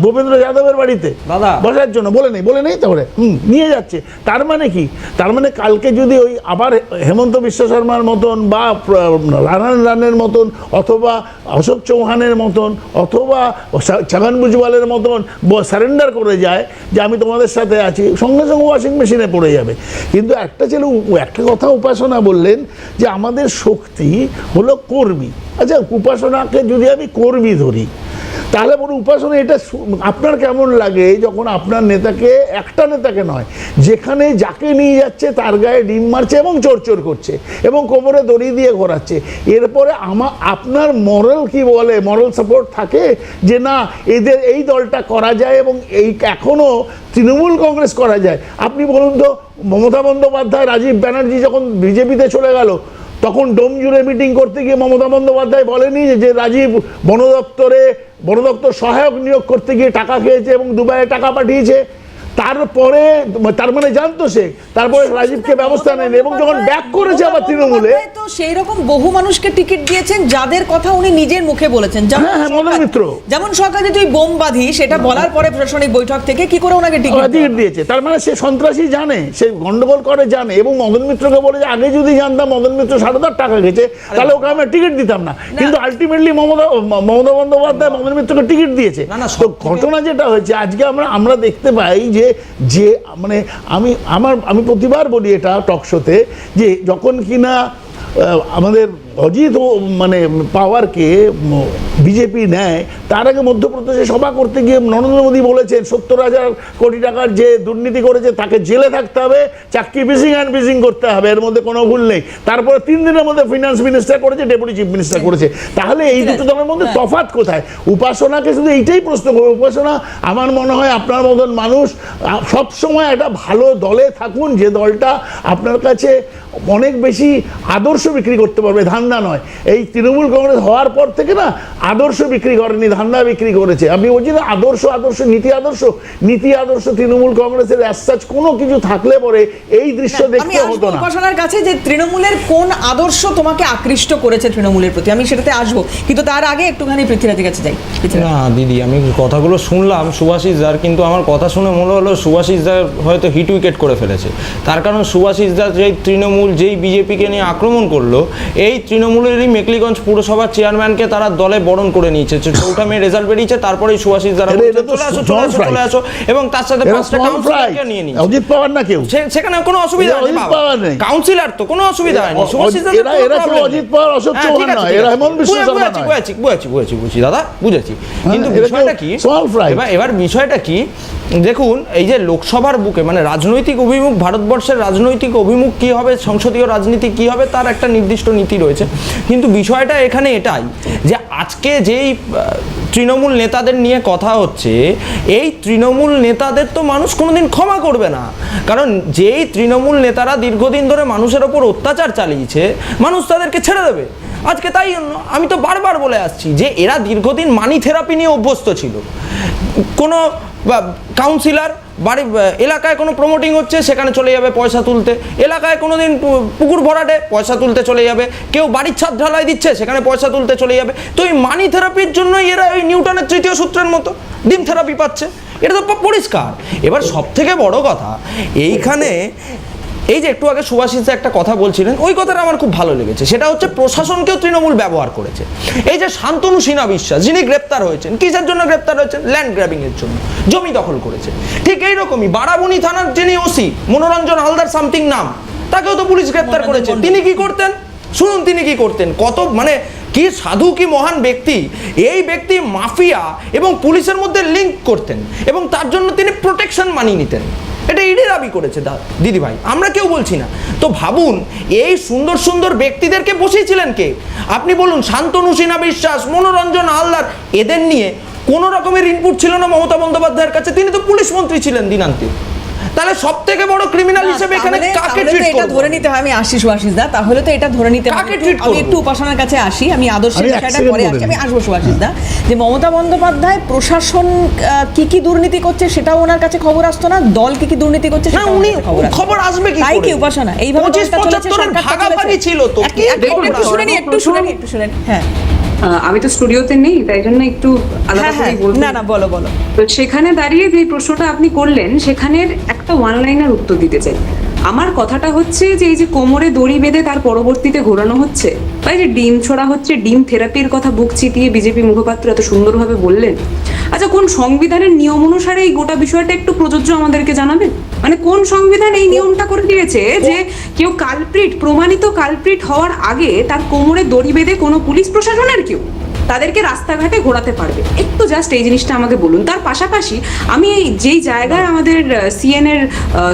ভূপেন্দ্র যাদবের বাড়িতে বসার জন্য, বলে নেই তাহলে নিয়ে যাচ্ছে, তার মানে কি? তার মানে কালকে যদি ওই আবার হেমন্ত বিশ্ব শর্মার মতন, বা রানের মতন, অথবা অশোক চৌহানের মতন, অথবা ছগন ভুজবলের মতন সারেন্ডার করে যায় যে আমি তোমাদের সাথে আছি, সঙ্গে সঙ্গে ওয়াশিং মেশিনে পড়ে যাবে। কিন্তু একটা কথা উপাসনা বললেন যে আমাদের শক্তি হলো কর্মী। আচ্ছা, উপাসনাকে যদি আমি কর্মী ধরি, তাহলে বলুন উপাসনা এটা আপনার কেমন লাগে যখন আপনার নেতাকে, একটা নেতাকে নয়, যেখানে যাকে নিয়ে যাচ্ছে তার গায়ে ডিম মারছে এবং চোর করছে এবং কোমরে দড়ি দিয়ে ঘোরাচ্ছে, এরপরে আপনার মরাল কি বলে, মরাল সাপোর্ট থাকে যে না এদের এই দলটা করা যায় এবং এই এখনও তৃণমূল কংগ্রেস করা যায়? আপনি বলুন তো, মমতা বন্দ্যোপাধ্যায়, রাজীব ব্যানার্জি যখন বিজেপিতে চলে গেল, তখন ডোম জুড়ে মিটিং করতে গিয়ে মমতা বন্দ্যোপাধ্যায় বলেনি যে রাজীব বন দপ্তর সহায়ক নিয়োগ করতে গিয়ে টাকা খেয়েছে এবং দুবাইয়ে টাকা পাঠিয়েছে? তারপরে তার মানে জানতো সে, তারপরে রাজীবকে ব্যবস্থা নেন এবং যখন ব্যাক করেছে আবার তৃণমূলে। তো সেই রকম বহু মানুষকে টিকিট দিয়েছেন যাদের কথা উনি নিজের মুখে বলেছেন। হ্যাঁ, মদন মিত্র। যেমন সরকারে তুই বোম বাঁধি, সেটা বলার পরে প্রশাসনিক বৈঠক থেকে কি করে ওনাকে টিকিট দিয়েছে, তার মানে সে সন্ত্রাসী জানে, সে গন্ডগোল করে জানে। এবং মদন মিত্রকে বলে যে আগে যদি জানতাম মদন মিত্র 7,000 টাকা গেছে তাহলে ওকে আমরা টিকিট দিতাম না, কিন্তু আলটিমেটলি মমতা বন্দ্যোপাধ্যায় মদন মিত্রকে টিকিট দিয়েছে। তো ঘটনা যেটা হয়েছে আজকে আমরা দেখতে পাই যে মানে আমি প্রতিবার বলি এটা টক শোতে, যে যখন কিনা আমাদের অজিত মানে পাওয়ারকে বিজেপি নেয়, তার আগে মধ্যপ্রদেশে সভা করতে গিয়ে নরেন্দ্র মোদী বলেছেন 70,000 কোটি টাকার যে দুর্নীতি করেছে তাকে জেলে থাকতে হবে, চাকরি বিজিং করতে হবে, এর মধ্যে কোনো ভুল নেই। তারপরে 3 দিনের মধ্যে ফিনান্স মিনিস্টার করেছে, ডেপুটি চিফ মিনিস্টার করেছে। তাহলে এই দুটো দলের মধ্যে তফাৎ কোথায়? উপাসনাকে শুধু এইটাই প্রশ্ন করবে। উপাসনা, আমার মনে হয় আপনার মতন মানুষ সবসময় একটা ভালো দলে থাকুন, যে দলটা আপনার কাছে অনেক বেশি আদর্শ বিক্রি করতে পারবে, ধান্দা নয়। এই তৃণমূল কংগ্রেস হওয়ার পর থেকে না আদর্শ বিক্রি করেনি, ধান্দা বিক্রি করেছে। আমি বলছি না আদর্শ নীতি আদর্শ তৃণমূল কংগ্রেসের অ্যাজ কোনো কিছু থাকলে পরে এই দৃশ্য দেখতে হতো না। উপাসনার কাছে যে তৃণমূলের কোন আদর্শ তোমাকে আকৃষ্ট করেছে তৃণমূলের প্রতি, আমি সেটাতে আসবো, কিন্তু তার আগে একটুখানি পৃথ্বীরাজের কাছে যাই। না দিদি, আমি কথাগুলো শুনলাম সুভাষিস দার, কিন্তু আমার কথা শুনে মনে হলো সুভাষিস দার হয়তো হিট উইকেট করে ফেলেছে। তার কারণ সুভাষিস দার যেই তৃণমূল যেই বিজেপিকে নিয়ে আক্রমণ করলো, এই তৃণমূলেরই মেকলিগঞ্জ পুরসভার চেয়ারম্যানকে তারা দলে বরণ করে নিয়েছে। 4 মে রেজাল্ট বেরিয়েছে, তারপরেই সুভাষিস দার চলে আসো এবং তার সাথে 5টা কাউন্সিলরকে নিয়ে নিয়েছে। অজিত পাওয়ার না কেউ, সেখানে কোনো অসুবিধা নেই, কাউন্সিলর তো কোনো অসুবিধা হয়নি। সুভাষিস দার অজিত পাওয়ার, অশোক চৌহান নয়, এরা হেমন্ত বিশ্ব শর্মা নয়। বুঝেছি দাদা, বুঝেছি। কিন্তু বিষয়টা কি, এবার বিষয়টা কি, দেখুন এই যে লোকসভার বুকে মানে রাজনৈতিক অভিমুখ, ভারতবর্ষের রাজনৈতিক অভিমুখ কি হবে, সংসদীয় রাজনীতি কি হবে, তার একটা নির্দিষ্ট নীতি রয়েছে। কিন্তু বিষয়টা এখানে এটাই যে আজকে যেই তৃণমূল নেতাদের নিয়ে কথা হচ্ছে, এই তৃণমূল নেতাদের তো মানুষ কোনোদিন ক্ষমা করবে না। কারণ যেই তৃণমূল নেতারা দীর্ঘদিন ধরে মানুষের ওপর অত্যাচার চালিয়েছে, মানুষ তাদেরকে ছেড়ে দেবে আজকে। তাই জন্য আমি তো বারবার বলে আসছি যে এরা দীর্ঘদিন মানি থেরাপি নিয়ে অভ্যস্ত ছিল। কোনো কাউন্সিলর বাড়ি এলাকায় কোনো প্রমোটিং হচ্ছে, সেখানে চলে যাবে পয়সা তুলতে। এলাকায় কোনো দিন পুকুর ভরাটে পয়সা তুলতে চলে যাবে, কেউ বাড়ির ছাদ ঢালাই দিচ্ছে, সেখানে পয়সা তুলতে চলে যাবে। তো এই মানি থেরাপির জন্যই এরা ওই নিউটনের 3য় সূত্রের মতো ডিম থেরাপি পাচ্ছে, এটা তো পরিষ্কার। এবার সব থেকে বড় কথা এইখানে, এই যে একটু আগে সুভাষিস একটা কথা বলছিলেন, ওই কথাটা আমার খুব ভালো লেগেছে। সেটা হচ্ছে প্রশাসনকেও তৃণমূল ব্যবহার করেছে। এই যে শান্তনু সিনহা বিশ্বাস যিনি গ্রেপ্তার হয়েছেন, কিসের জন্য গ্রেপ্তার হয়েছেন? ল্যান্ড গ্র্যাবিং এর জন্য, জমি দখল করেছে। ঠিক এইরকমই বারাবণী থানার যিনি ওসি মনোরঞ্জন হালদার সামথিং নাম, তাকেও তো পুলিশ গ্রেপ্তার করেছে। তিনি কি করতেন শুনুন, তিনি কি করতেন, কত মানে কি সাধু, কি মহান ব্যক্তি। এই ব্যক্তি মাফিয়া এবং পুলিশের মধ্যে লিঙ্ক করতেন এবং তার জন্য তিনি প্রোটেকশন মানি নিতেন। এটা ইডি দাবি করেছে দিদি ভাই, আমরা কেউ বলছি না। তো ভাবুন এই সুন্দর সুন্দর ব্যক্তিদেরকে বসিয়েছিলেন কে? আপনি বলুন, শান্তনু সিনহা বিশ্বাস, মনোরঞ্জন হালদার, এদের নিয়ে কোনো রকমের ইনপুট ছিল না মমতা বন্দ্যোপাধ্যায়ের কাছে। তিনি তো পুলিশ মন্ত্রী ছিলেন দিনান্তে। তাহলে সব থেকে বড় ক্রিমিনাল হিসেবে এখানে কাকে ট্রিট করব? এটা ধরে নিতে হয়, আমি আসি সুভাষিস দা, তাহলে তো এটা ধরে নিতে কাকে ট্রিট করব? আমি একটু উপাসনার কাছে আসি, আমি আদর্শের বিষয়টা পরে আসি, আমি আসবো সুভাষিস দা। যে মমতা বন্দ্যোপাধ্যায় প্রশাসন কি দুর্নীতি করছে সেটাও ওনার কাছে খবর আসতো না, দল কি দুর্নীতি করছে না, উনি খবর আসবে কি করে? তাই কি উপাসনা এইভাবে 25-75 ভাগাভাগি ছিল তো। একটু শুনে হ্যাঁ, আমি তো স্টুডিওতে নেই, তাই জন্য একটু আলাদা করে বলবো। না বলো। তো সেখানে দাঁড়িয়ে যে প্রশ্নটা আপনি করলেন, সেখানের একটা ওয়ান লাইনার উত্তর দিতে চাই। আমার কথাটা হচ্ছে যে এই যে কোমরে দড়ি বেঁধে তার পরবর্তীতে ঘোরানো হচ্ছে, বা এই যে ডিম ছোড়া হচ্ছে, ডিম থেরাপির কথা বুক চিতিয়ে বিজেপি মুখপাত্র এত সুন্দরভাবে বললেন। আচ্ছা, কোন সংবিধানের নিয়ম অনুসারে এই গোটা বিষয়টা একটু প্রযোজ্য আমাদেরকে জানাবেন? মানে কোন সংবিধান এই নিয়মটা করে দিয়েছে যে কেউ কালপ্রিট, প্রমাণিত কালপ্রিট হওয়ার আগে তার কোমরে দড়ি বেঁধে কোনো পুলিশ প্রশাসনের কেউ তাদেরকে রাস্তাঘাটে ঘোরাতে পারবে? একটু জাস্ট এই জিনিসটা আমাকে বলুন। তার পাশাপাশি আমি এই যেই জায়গায় আমাদের সিএন এর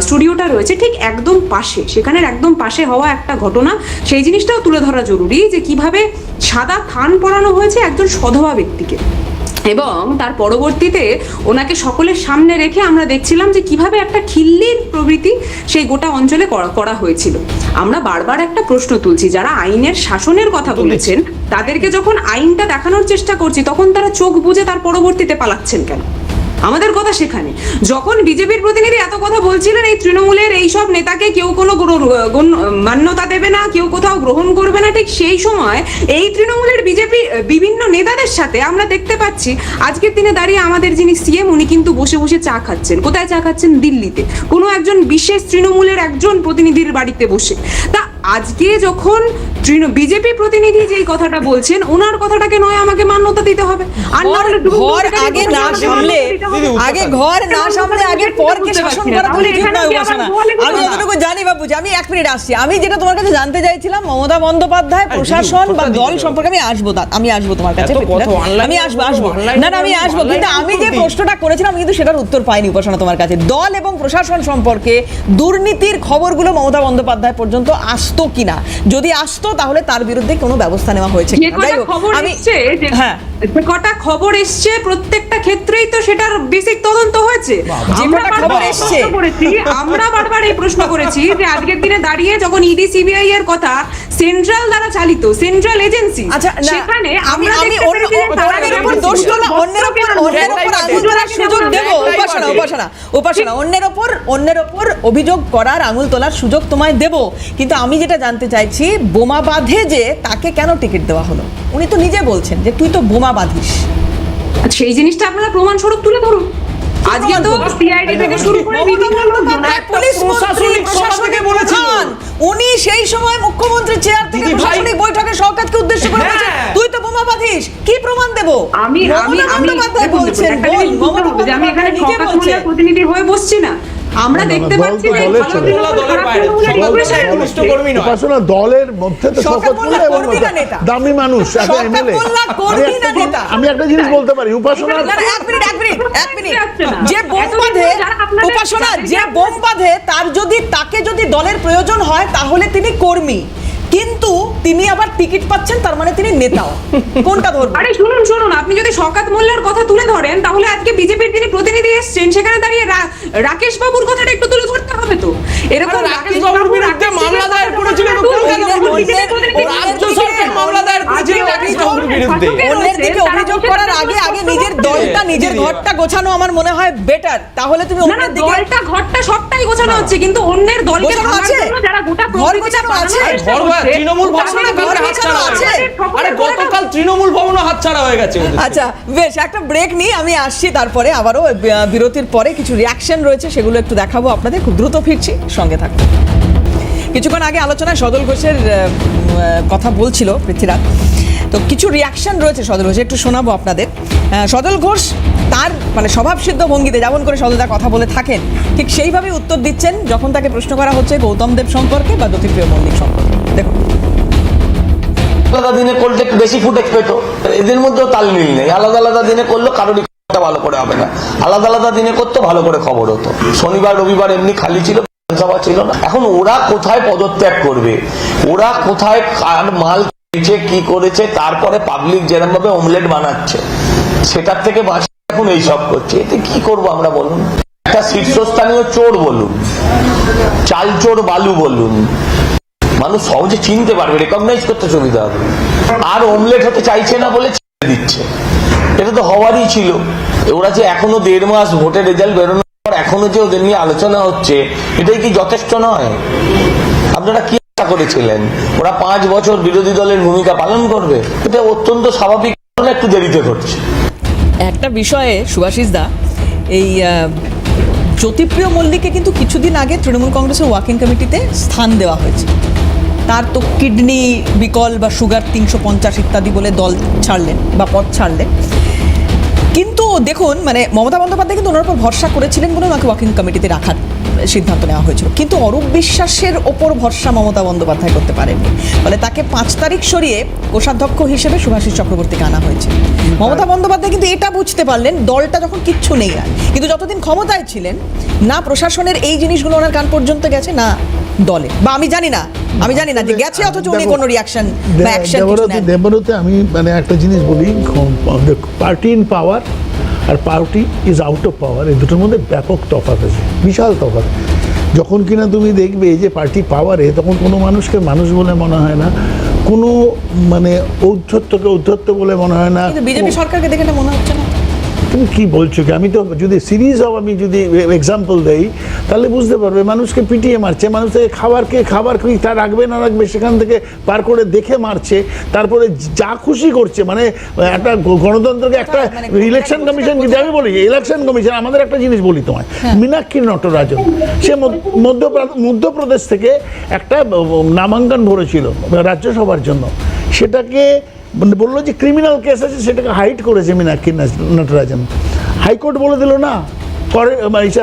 স্টুডিওটা রয়েছে ঠিক একদম পাশে, সেখানের একদম পাশে হওয়া একটা ঘটনা, সেই জিনিসটাও তুলে ধরা জরুরি, যে কিভাবে সাদা থান পরানো হয়েছে একজন সধবা ব্যক্তিকে, এবং তার পরবর্তীতে ওনাকে সকলের সামনে রেখে আমরা দেখছিলাম যে কিভাবে একটা খিল্লির প্রবৃত্তি সেই গোটা অঞ্চলে করা হয়েছিল। আমরা বারবার একটা প্রশ্ন তুলছি, যারা আইনের শাসনের কথা বলেছেন তাদেরকে যখন আইনটা দেখানোর চেষ্টা করছি, তখন তারা চোখ বুজে তার পরবর্তীতে পালাচ্ছেন কেন? আমাদের কথা সেখানে। যখন বিজেপির প্রতিনিধি এত কথা বলছিলেন এই তৃণমূলের এইসব নেতাকে কেউ কোনো মান্যতা দেবে না, কেউ কোথাও গ্রহণ করবে না, ঠিক সেই সময় এই তৃণমূলের বিজেপি বিভিন্ন নেতাদের সাথে আমরা দেখতে পাচ্ছি আজকের দিনে দাঁড়িয়ে আমাদের যিনি সিএম উনি কিন্তু বসে বসে চা খাচ্ছেন। কোথায় চা খাচ্ছেন? দিল্লিতে, কোনো একজন বিশেষ তৃণমূলের একজন প্রতিনিধির বাড়িতে বসে। তা আজকে যখন বিজেপি প্রতিনিধি যেই কথাটা বলছেন ওনার কথাটাকে নয় আমাকে মান্যতা দিতে হবে, আর না হলে ঘর আগে না সামলে, আগে ঘর না সামলে আগে পরকে শাসন করা তো উচিত নয় উপাসনা। আমি যতটুকু জানি বাবুজি, আমি 1 মিনিট আসছি। আমি যেটা তোমার কাছে জানতে চাইছিলাম মমতা বন্দ্যোপাধ্যায় প্রশাসন বা দল সম্পর্কে আমি আসবো তোমার কাছে, আমি আসবো না আমি আসবো, কিন্তু আমি যে প্রশ্নটা করেছিলাম কিন্তু সেটার উত্তর পাইনি উপাসনা তোমার কাছে। দল এবং প্রশাসন সম্পর্কে দুর্নীতির খবরগুলো মমতা বন্দ্যোপাধ্যায় পর্যন্ত আসতো কিনা, যদি আসতো তাহলে তার বিরুদ্ধে কোনো ব্যবস্থা নেওয়া হয়েছে কিনা। কটা খবর এসছে প্রত্যেকটা ক্ষেত্রেই তো সেটার বেসিক তদন্ত হয়েছে। আমরা বারবার এই প্রশ্ন করেছি যে আজকের দিনে দাঁড়িয়ে যখন ইডি সিবিআই এর কথা সেন্ট্রাল দ্বারা চালিত, সেন্ট্রাল এজেন্সি, সেখানে আমরা অন্যের উপর দোষ তোলা, অন্যের উপর আঙুল তোলার সুযোগ দেব উপাসনা, অন্যের উপর অভিযোগ করার আঙুল তোলার সুযোগ তোমায় দেব, কিন্তু আমি যেটা জানতে চাইছি বোমা বাঁধে যে তাকে কেন টিকিট দেওয়া হলো? উনি তো নিজে বলছেন যে তুই তো বোমা বাঁধিস, সেই জিনিসটা আপনারা প্রমাণ স্বরূপ তুলে ধরুন। আজকে তো সিআইডি থেকে শুরু করে বিভিন্ন পুলিশ মন্ত্রী প্রশাসনকে বলেছেন, উনি সেই সময় মুখ্যমন্ত্রী চেয়ার থেকে প্রশাসনিক বৈঠকে শওকতকে উদ্দেশ্য করে বলেছেন তুই তো বোমা বাঁধিস, কি প্রমাণ দেব? আমি বলছেন আমি এখানে শওকত প্রতিনিধি হয়ে বসছি না, আমরা দেখতে পাচ্ছি দলের মধ্যে তো শওকত মোল্লা এবং দামি মানুষ একটা এমএলএ। আমি একটা জিনিস বলতে পারি উপাসনা, এক মিনিট, যে বোম বাঁধে তাকে যদি দলের প্রয়োজন হয় তাহলে তিনি কর্মী, কিন্তু তিনি আবার টিকিট পাচ্ছেন, তার মানে তিনি নেতাও। কোনটা ধরবেন? আরে শুনুন, আপনি যদি শওকত মোল্লার কথা তুলে ধরেন তাহলে আজকে বিজেপির যিনি প্রতিনিধি এসেছেন সেখানে দাঁড়িয়ে রাকেশ বাবুর কথাটা একটু তুলে ধরতে হবে তো। এরকম রাকেশ বাবুর বিরুদ্ধে মামলা দায়ের করেছিল রাজ্য সরকার, মামলা দায়ের করেছিল রাকেশ বাবুর বিরুদ্ধে। অন্যের দিকে অভিযোগ করার আগে নিজের দলটা নিজের ঘরটা গোছানো আমার মনে হয় বেটার। তাহলে তুমি অন্যের দিকে দলটা ঘরটা সবটাই গোছানো হচ্ছে, কিন্তু অন্যের দলকে ভাঙার জন্য যারা গোটা ঘর গোছানো আছে, তৃণমূল ভবনে হাতছাড়া হয়েছে। আরে গতকাল তৃণমূল ভবনে হাতছাড়া হয়ে গেছে। আচ্ছা বেশ, একটা ব্রেক নিয়ে আমি আসছি, তারপরে আবারও বিরতির পরে কিছু রিয়াকশন রয়েছে সেগুলো একটু দেখাবো আপনাদের, খুব দ্রুত ফিরছি, সঙ্গে থাকুন। কিছুক্ষণ আগে আলোচনায় সদল ঘোষের কথা বলছিল পৃথ্বীরাজ, তো কিছু রিয়াকশন রয়েছে সদল ঘোষের, একটু শোনাবো আপনাদের। সদল ঘোষ তার মানে স্বভাবসিদ্ধ ভঙ্গিতে যেমন করে সদলদা কথা বলে থাকেন ঠিক সেইভাবেই উত্তর দিচ্ছেন যখন তাকে প্রশ্ন করা হচ্ছে গৌতম দেব সম্পর্কে বা জ্যোতিপ্রিয় মল্লিক সম্পর্কে। দেখুন, আলাদা দিনে করলে একটু বেশি ফুটেজ পেতো, এদের মধ্যেও তাল মিল নেই। আলাদা আলাদা দিনে করলো কারোরই ভালো করে হবে না, আলাদা আলাদা দিনে করতে ভালো করে খবর হতো। শনিবার রবিবার এমনি খালি ছিল, সভা ছিল না। এখন ওরা কোথায় পদত্যাগ করবে, ওরা কোথায় কার মাল খেয়েছে কি করেছে, তারপরে পাবলিক যেরকম ভাবে অমলেট বানাচ্ছে সেটার থেকে বাঁচে এখন এইসব করছে। এতে কি করবো আমরা বলুন? একটা শীর্ষস্থানীয় চোর বলুন, চাল চোর বালু বলুন, মানুষ সহজে চিনতে পারবে, রেকগনাইজ করতে সুবিধা হবে। আর অমলেট হতে চাইছে না বলে ছেড়ে দিচ্ছে, এটা তো হওয়ারই ছিল। ওরা যে এখনো 1.5 মাস ভোটের রেজাল্ট বেরোনোর পর এখনো যে ওদের নিয়ে আলোচনা হচ্ছে, এটাই কি যথেষ্ট নয়? আপনারা কি আশা করেছিলেন ওরা 5 বছর বিরোধী দলের ভূমিকা পালন করবে? এটা অত্যন্ত স্বাভাবিক, একটু দেরিতে ঘটছে। একটা বিষয়ে সুভাষিস দা, এই জ্যোতিপ্রিয় মল্লিককে কিন্তু কিছুদিন আগে তৃণমূল কংগ্রেসের ওয়ার্কিং কমিটিতে স্থান দেওয়া হয়েছে। তার তো কিডনি বিকল বা সুগার 350 ইত্যাদি বলে দল ছাড়লেন বা পদ ছাড়লেন। কিন্তু দেখুন, মানে মমতা বন্দ্যোপাধ্যায় কিন্তু ওনার উপর ভরসা করেছিলেন বলে ওনাকে ওয়ার্কিং কমিটিতে রাখার সিদ্ধান্ত নেওয়া হয়েছিল, কিন্তু অরূপ বিশ্বাসের ওপর ভরসা মমতা বন্দ্যোপাধ্যায় করতে পারেননি, ফলে তাকে 5 তারিখ সরিয়ে কোষাধ্যক্ষ হিসেবে শুভাশিস চক্রবর্তীকে আনা হয়েছে। মমতা বন্দ্যোপাধ্যায় কিন্তু এটা বুঝতে পারলেন দলটা যখন কিচ্ছু নেই আর, কিন্তু যতদিন ক্ষমতায় ছিলেন না প্রশাসনের এই জিনিসগুলো ওনার কান পর্যন্ত গেছে না দলে, বা আমি জানি না যে গেছে, অথচ উনি কোনো রিয়াকশন বা অ্যাকশন কিছু নেন। দেবরতে আমি মানে একটা জিনিস বলি, পার্টি ইন পাওয়ার আর party is out of power, এই দুটোর মধ্যে ব্যাপক তফাৎ আছে, বিশাল তফাৎ। যখন কিনা তুমি দেখবে যে পার্টি পাওয়ারে, তখন কোনো মানুষকে মানুষ বলে মনে হয় না, কোনো মানে ঔদ্ধত্যকে ঔদ্ধত্য বলে মনে হয় না। কিন্তু বিজেপি সরকারকে দেখে না মনে হচ্ছে না তুমি কি বলছো কি? আমি তো যদি সিরিজ অফ আমি যদি এক্সাম্পল দেই তাহলে বুঝতে পারবে, মানুষকে পিটিয়ে মারছে, মানুষ থেকে খাবার কি তা রাখবে না রাখবে সেখান থেকে পার করে দেখে মারছে, তারপরে যা খুশি করছে। মানে একটা গণতন্ত্রকে একটা ইলেকশন কমিশন, যদি আমি বলি ইলেকশন কমিশন, আমাদের একটা জিনিস বলি তোমায়, মীনাক্ষী নটরাজন সে মধ্যপ্রদেশ থেকে একটা নামাঙ্কন ভরেছিল রাজ্যসভার জন্য, সেটাকে বললো যে ক্রিমিনাল কেস আছে, সেটাকে হাইড করেছে মীনাক্ষী নটরাজন। হাইকোর্ট বলে দিল না,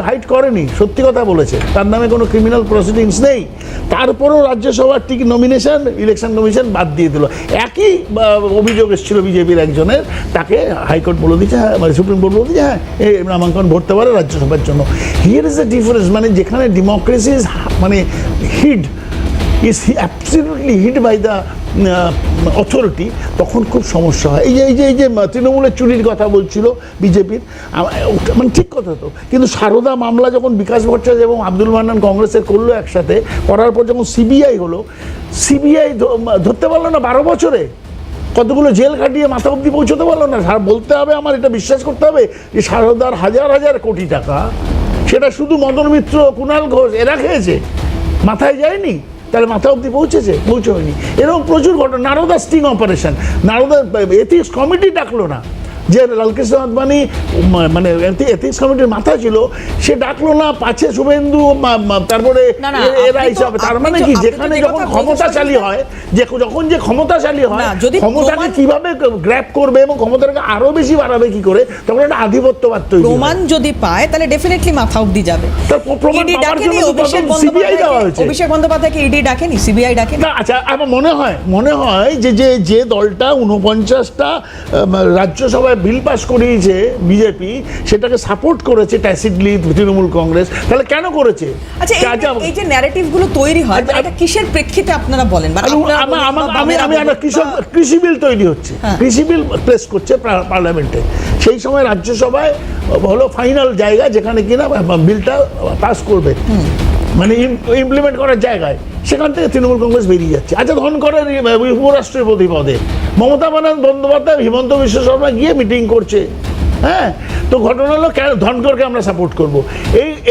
হাইড করেনি, সত্যি কথা বলেছে, তার নামে কোনো ক্রিমিনাল প্রসিডিংস নেই। তারপরেও রাজ্যসভার ঠিক নমিনেশন ইলেকশন কমিশন বাদ দিয়ে দিল। একই অভিযোগ এসেছিল বিজেপির একজনের, তাকে হাইকোর্ট বলে দিচ্ছে, হ্যাঁ মানে সুপ্রিম কোর্ট বলে দিচ্ছে হ্যাঁ এই নামাঙ্কন ভরতে পারে রাজ্যসভার জন্য। হিয়ার ইজ দ্য ডিফারেন্স, মানে যেখানে ডেমোক্রেসি ইজ মানে হিড is absolutely hid by the authority, তখন খুব সমস্যা হয়। এই যে তৃণমূলের চুরির কথা বলছিল বিজেপির, মানে ঠিক কথা তো, কিন্তু সারদা মামলা যখন বিকাশ ভট্টাচার্য এবং আব্দুল মান্নান কংগ্রেসের করলো একসাথে, করার পর যখন সিবিআই হলো, সিবিআই ধরতে পারলো না 12 বছরে, কতগুলো জেল খাটিয়ে মাথা অবধি পৌঁছতে পারলো না। বলতে হবে, আমার এটা বিশ্বাস করতে হবে যে সারদার হাজার হাজার কোটি টাকা সেটা শুধু মদন মিত্র, কুণাল ঘোষ এরা খেয়েছে, মাথায় যায়নি, তাহলে মাথা অবধি পৌঁছয়নি। এরকম প্রচুর ঘটনা। Narada sting operation, Narada ethics committee ডাকলো না, যে লালকৃষ্ণ আদবানি মানে এথিক্স কমিটির মাথা ছিল, সে ডাকলো না, পাছে শুভেন্দু, তারপরে এরা হিসাবে। তার মানে কি, যেখানে যখন ক্ষমতাশালী হয়, যখন যে ক্ষমতাশালী হয়, ক্ষমতাকে কিভাবে গ্র্যাব করবে এবং ক্ষমতাটাকে আরো বেশি বাড়াবে কি করে, তখন একটা আধিপত্যবাদ তৈরি হয়। প্রমাণ যদি পায় তাহলে ডেফিনেটলি মাথা অবধি যাবে। অভিষেক বন্দ্যোপাধ্যায়কে ইডি ডাকেনি, সিবিআই ডাকেনি। আচ্ছা, আমার মনে হয় যে দলটা 49টা রাজ্যসভায় বিল পাস করিয়েছে বিজেপি, সেটাকে সাপোর্ট করেছে ট্যাসিডলি তৃণমূল কংগ্রেস, তাহলে কেন করেছে? আচ্ছা, এই যে ন্যারেটিভ গুলো তৈরি হয়, এটা কিসের প্রেক্ষিতে আপনারা বলেন? আমি একটা কৃষি বিল তৈরি হচ্ছে, কৃষি বিল প্লেস করছে পার্লামেন্টে, সেই সময় রাজ্যসভায় হলো ফাইনাল জায়গা যেখানে কিনা বিলটা পাস করবে, মানে ইমপ্লিমেন্ট করার জায়গায়, সেখান থেকে তৃণমূল কংগ্রেস বেরিয়ে যাচ্ছে। আচ্ছা, ধনকরের উপরাষ্ট্রপতি পদে মমতা বন্দ্যোপাধ্যায়, হিমন্ত বিশ্ব শর্মা গিয়ে মিটিং করছে, হ্যাঁ, তো ঘটনা হলো কেন ধনকরকে আমরা সাপোর্ট করব।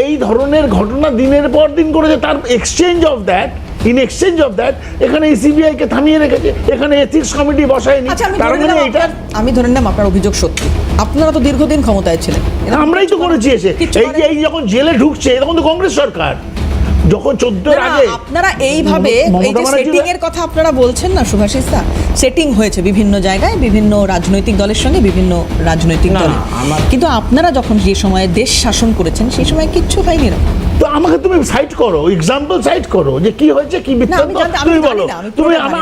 এই ধরনের ঘটনা দিনের পর দিন করেছে। তার exchange of that, in exchange of that, এখানে সিবিআই কে থামিয়ে রেখেছে, এখানে এথিক্স কমিটি বসায়নি। আমি ধরে নিলাম আপনার অভিযোগ সত্যি, আপনারা তো দীর্ঘদিন ক্ষমতায় ছিলেন, আমরাই তো করেছি এসে। এই যখন জেলে ঢুকছে, তখন তো কংগ্রেস সরকার, যখন 14 আগে আপনারা এইভাবে এই যে সেটিং এর কথা আপনারা বলছেন না সুভাষিস দা, সেটিং হয়েছে বিভিন্ন জায়গায়, বিভিন্ন রাজনৈতিক দলের সঙ্গে বিভিন্ন রাজনৈতিক দল, কিন্তু আপনারা যখন যে সময়ে দেশ শাসন করেছেন সেই সময় কিচ্ছু হয়নি না। তো আমাকে তুমি সাইট করো, এক্সাম্পল সাইট করো যে কি হয়েছে, কি বৃত্তান্ত তুমি বলো।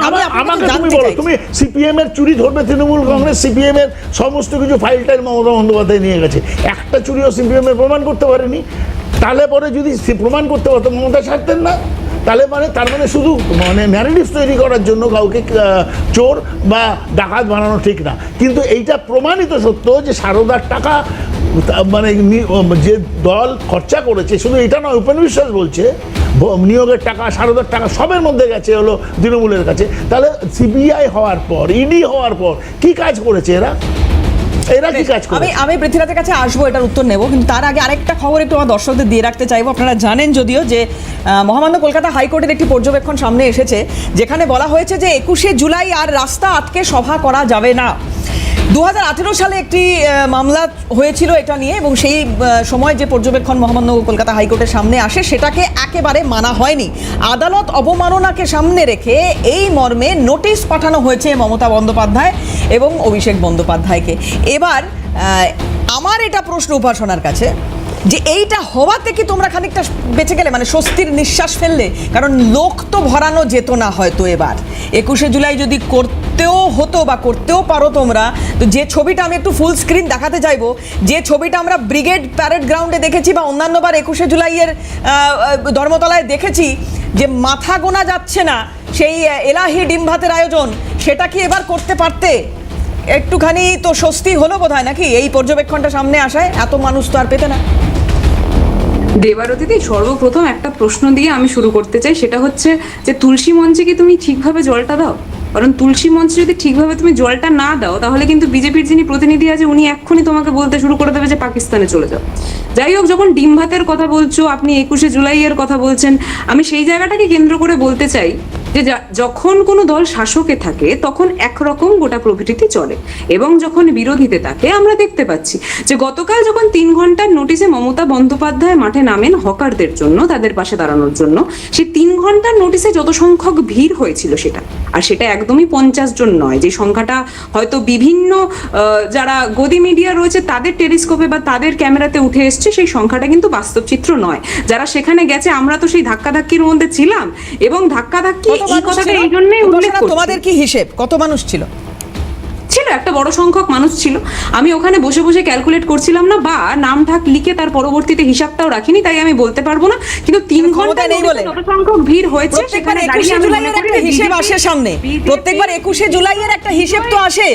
আমাকে তুমি বলো, তুমি সিপিএম এর চুরি ধরবে তৃণমূল কংগ্রেস, সিপিএম এর সমস্ত কিছু ফাইল টাইল মমতা বন্দ্যোপাধ্যায় নিয়ে গেছে, একটা চুরিও সিপিএম এর প্রমাণ করতে পারেনি। তাহলে পরে যদি প্রমাণ করতে পারতো, মমতা ছাড়তেন না। তার মানে শুধু মানে ন্যারেটিভ তৈরি করার জন্য কাউকে চোর বা ডাকাত বানানো ঠিক না। কিন্তু এইটা প্রমাণিত সত্য যে সারদার টাকা মানে যে দল খরচা করেছে, শুধু এটা নয়, উপেন বিশ্বাস বলছে নিয়োগের টাকা, সারদার টাকা সবের মধ্যে গেছে হলো তৃণমূলের কাছে। তাহলে সিবিআই হওয়ার পর, ইডি হওয়ার পর কি কাজ করেছে এরা কি কাজ করে? আমি পৃথ্বীরাজের কাছে আসবো, এটার উত্তর নেব, কিন্তু তার আগে আরেকটা খবর একটু আমার দর্শকদের দিয়ে রাখতে চাইবো। আপনারা জানেন যদিও যে মহামান্য কলকাতা হাইকোর্টের একটি পর্যবেক্ষণ সামনে এসেছে, যেখানে বলা হয়েছে যে 21শে জুলাই আর রাস্তা আটকে সভা করা যাবে না। 2018 সালে একটি মামলা হয়েছিল এটা নিয়ে, এবং সেই সময় যে পর্যবেক্ষণ মহামান্য কলকাতা হাইকোর্টের সামনে আসে সেটাকে একেবারে মানা হয়নি। আদালত অবমাননাকে সামনে রেখে এই মর্মে নোটিশ পাঠানো হয়েছে মমতা বন্দ্যোপাধ্যায় এবং অভিষেক বন্দ্যোপাধ্যায়কে। এবার আমার এটা প্রশ্ন উপাসনার কাছে, যে এইটা হওয়াতে কি তোমরা খানিকটা বেঁচে গেলে, মানে স্বস্তির নিঃশ্বাস ফেললে? কারণ লোক তো ভরানো যেত না হয়তো এবার। 21শে জুলাই যদি করতেও হতো বা করতেও পারো তোমরা, তো যে ছবিটা আমি একটু ফুল স্ক্রিন দেখাতে চাইবো, যে ছবিটা আমরা ব্রিগেড প্যারেড গ্রাউন্ডে দেখেছি বা অন্যান্যবার 21শে জুলাইয়ের ধর্মতলায় দেখেছি, যে মাথা গোনা যাচ্ছে না, সেই এলাহি ডিম ভাতের আয়োজন, সেটা কি এবার করতে পারতে? একটুখানি তো স্বস্তি হলো বোধহয় নাকি এই পর্যবেক্ষণটা সামনে আসায়? এত মানুষ তো আর পেতে না। দেবারতীদি, সর্বপ্রথম একটা প্রশ্ন দিয়ে আমি শুরু করতে চাই, সেটা হচ্ছে যে তুলসী মঞ্চে কি তুমি ঠিকভাবে জলটা দাও? কারণ তুলসী মঞ্চে যদি ঠিকভাবে তুমি জলটা না দাও তাহলে কিন্তু বিজেপির যিনি প্রতিনিধি আছে উনি এক্ষুনি তোমাকে বলতে শুরু করে দেবে যে পাকিস্তানে চলে যাও। যাই হোক, যখন ডিম ভাতের কথা বলছো, আপনি 21শে জুলাই এর কথা বলছেন, আমি সেই জায়গাটাকে কেন্দ্র করে বলতে চাই যে যখন কোনো দল শাসকে থাকে তখন একরকম গোটা প্রকৃতি চলে, এবং যখন বিরোধীতে থাকে আমরা দেখতে পাচ্ছি যে গতকাল যখন 3 ঘন্টার নোটিশে মমতা বন্দ্যোপাধ্যায় মাঠে নামেন হকারদের জন্য, তাদের পাশে দাঁড়ানোর জন্য, সেই 3 ঘন্টার নোটিশে যত সংখ্যক ভিড় হয়েছিল সেটা, আর সেটা একদমই 50 জন নয়, যে সংখ্যাটা হয়তো বিভিন্ন যারা গদি মিডিয়া রয়েছে তাদের টেলিস্কোপে বা তাদের ক্যামেরাতে উঠে এসছে, সেই সংখ্যাটা কিন্তু বাস্তব চিত্র নয়। যারা সেখানে গেছে আমরা তো সেই ধাক্কাধাক্কির মধ্যে ছিলাম, এবং ধাক্কাধাক্কি এই কথাটা এই জন্যই উল্লেখ করছি। তোমাদের কি হিসেব, কত মানুষ ছিল? ছিল একটা বড় সংখ্যক মানুষ ছিল, আমি ওখানে বসে বসে ক্যালকুলেট করছিলাম না বা নাম ঠাক লিখে তার পরবর্তীতে হিসাবটাও রাখিনি, তাই আমি বলতে পারবো না, কিন্তু 3 ঘন্টা নেই বলে যত সংখ্যক ভিড় হয়েছে প্রত্যেকবার সেখানে 21শে জুলাইয়ের একটা হিসেব আসে সামনে, প্রত্যেকবার 21শে জুলাইয়ের একটা হিসেব তো আসে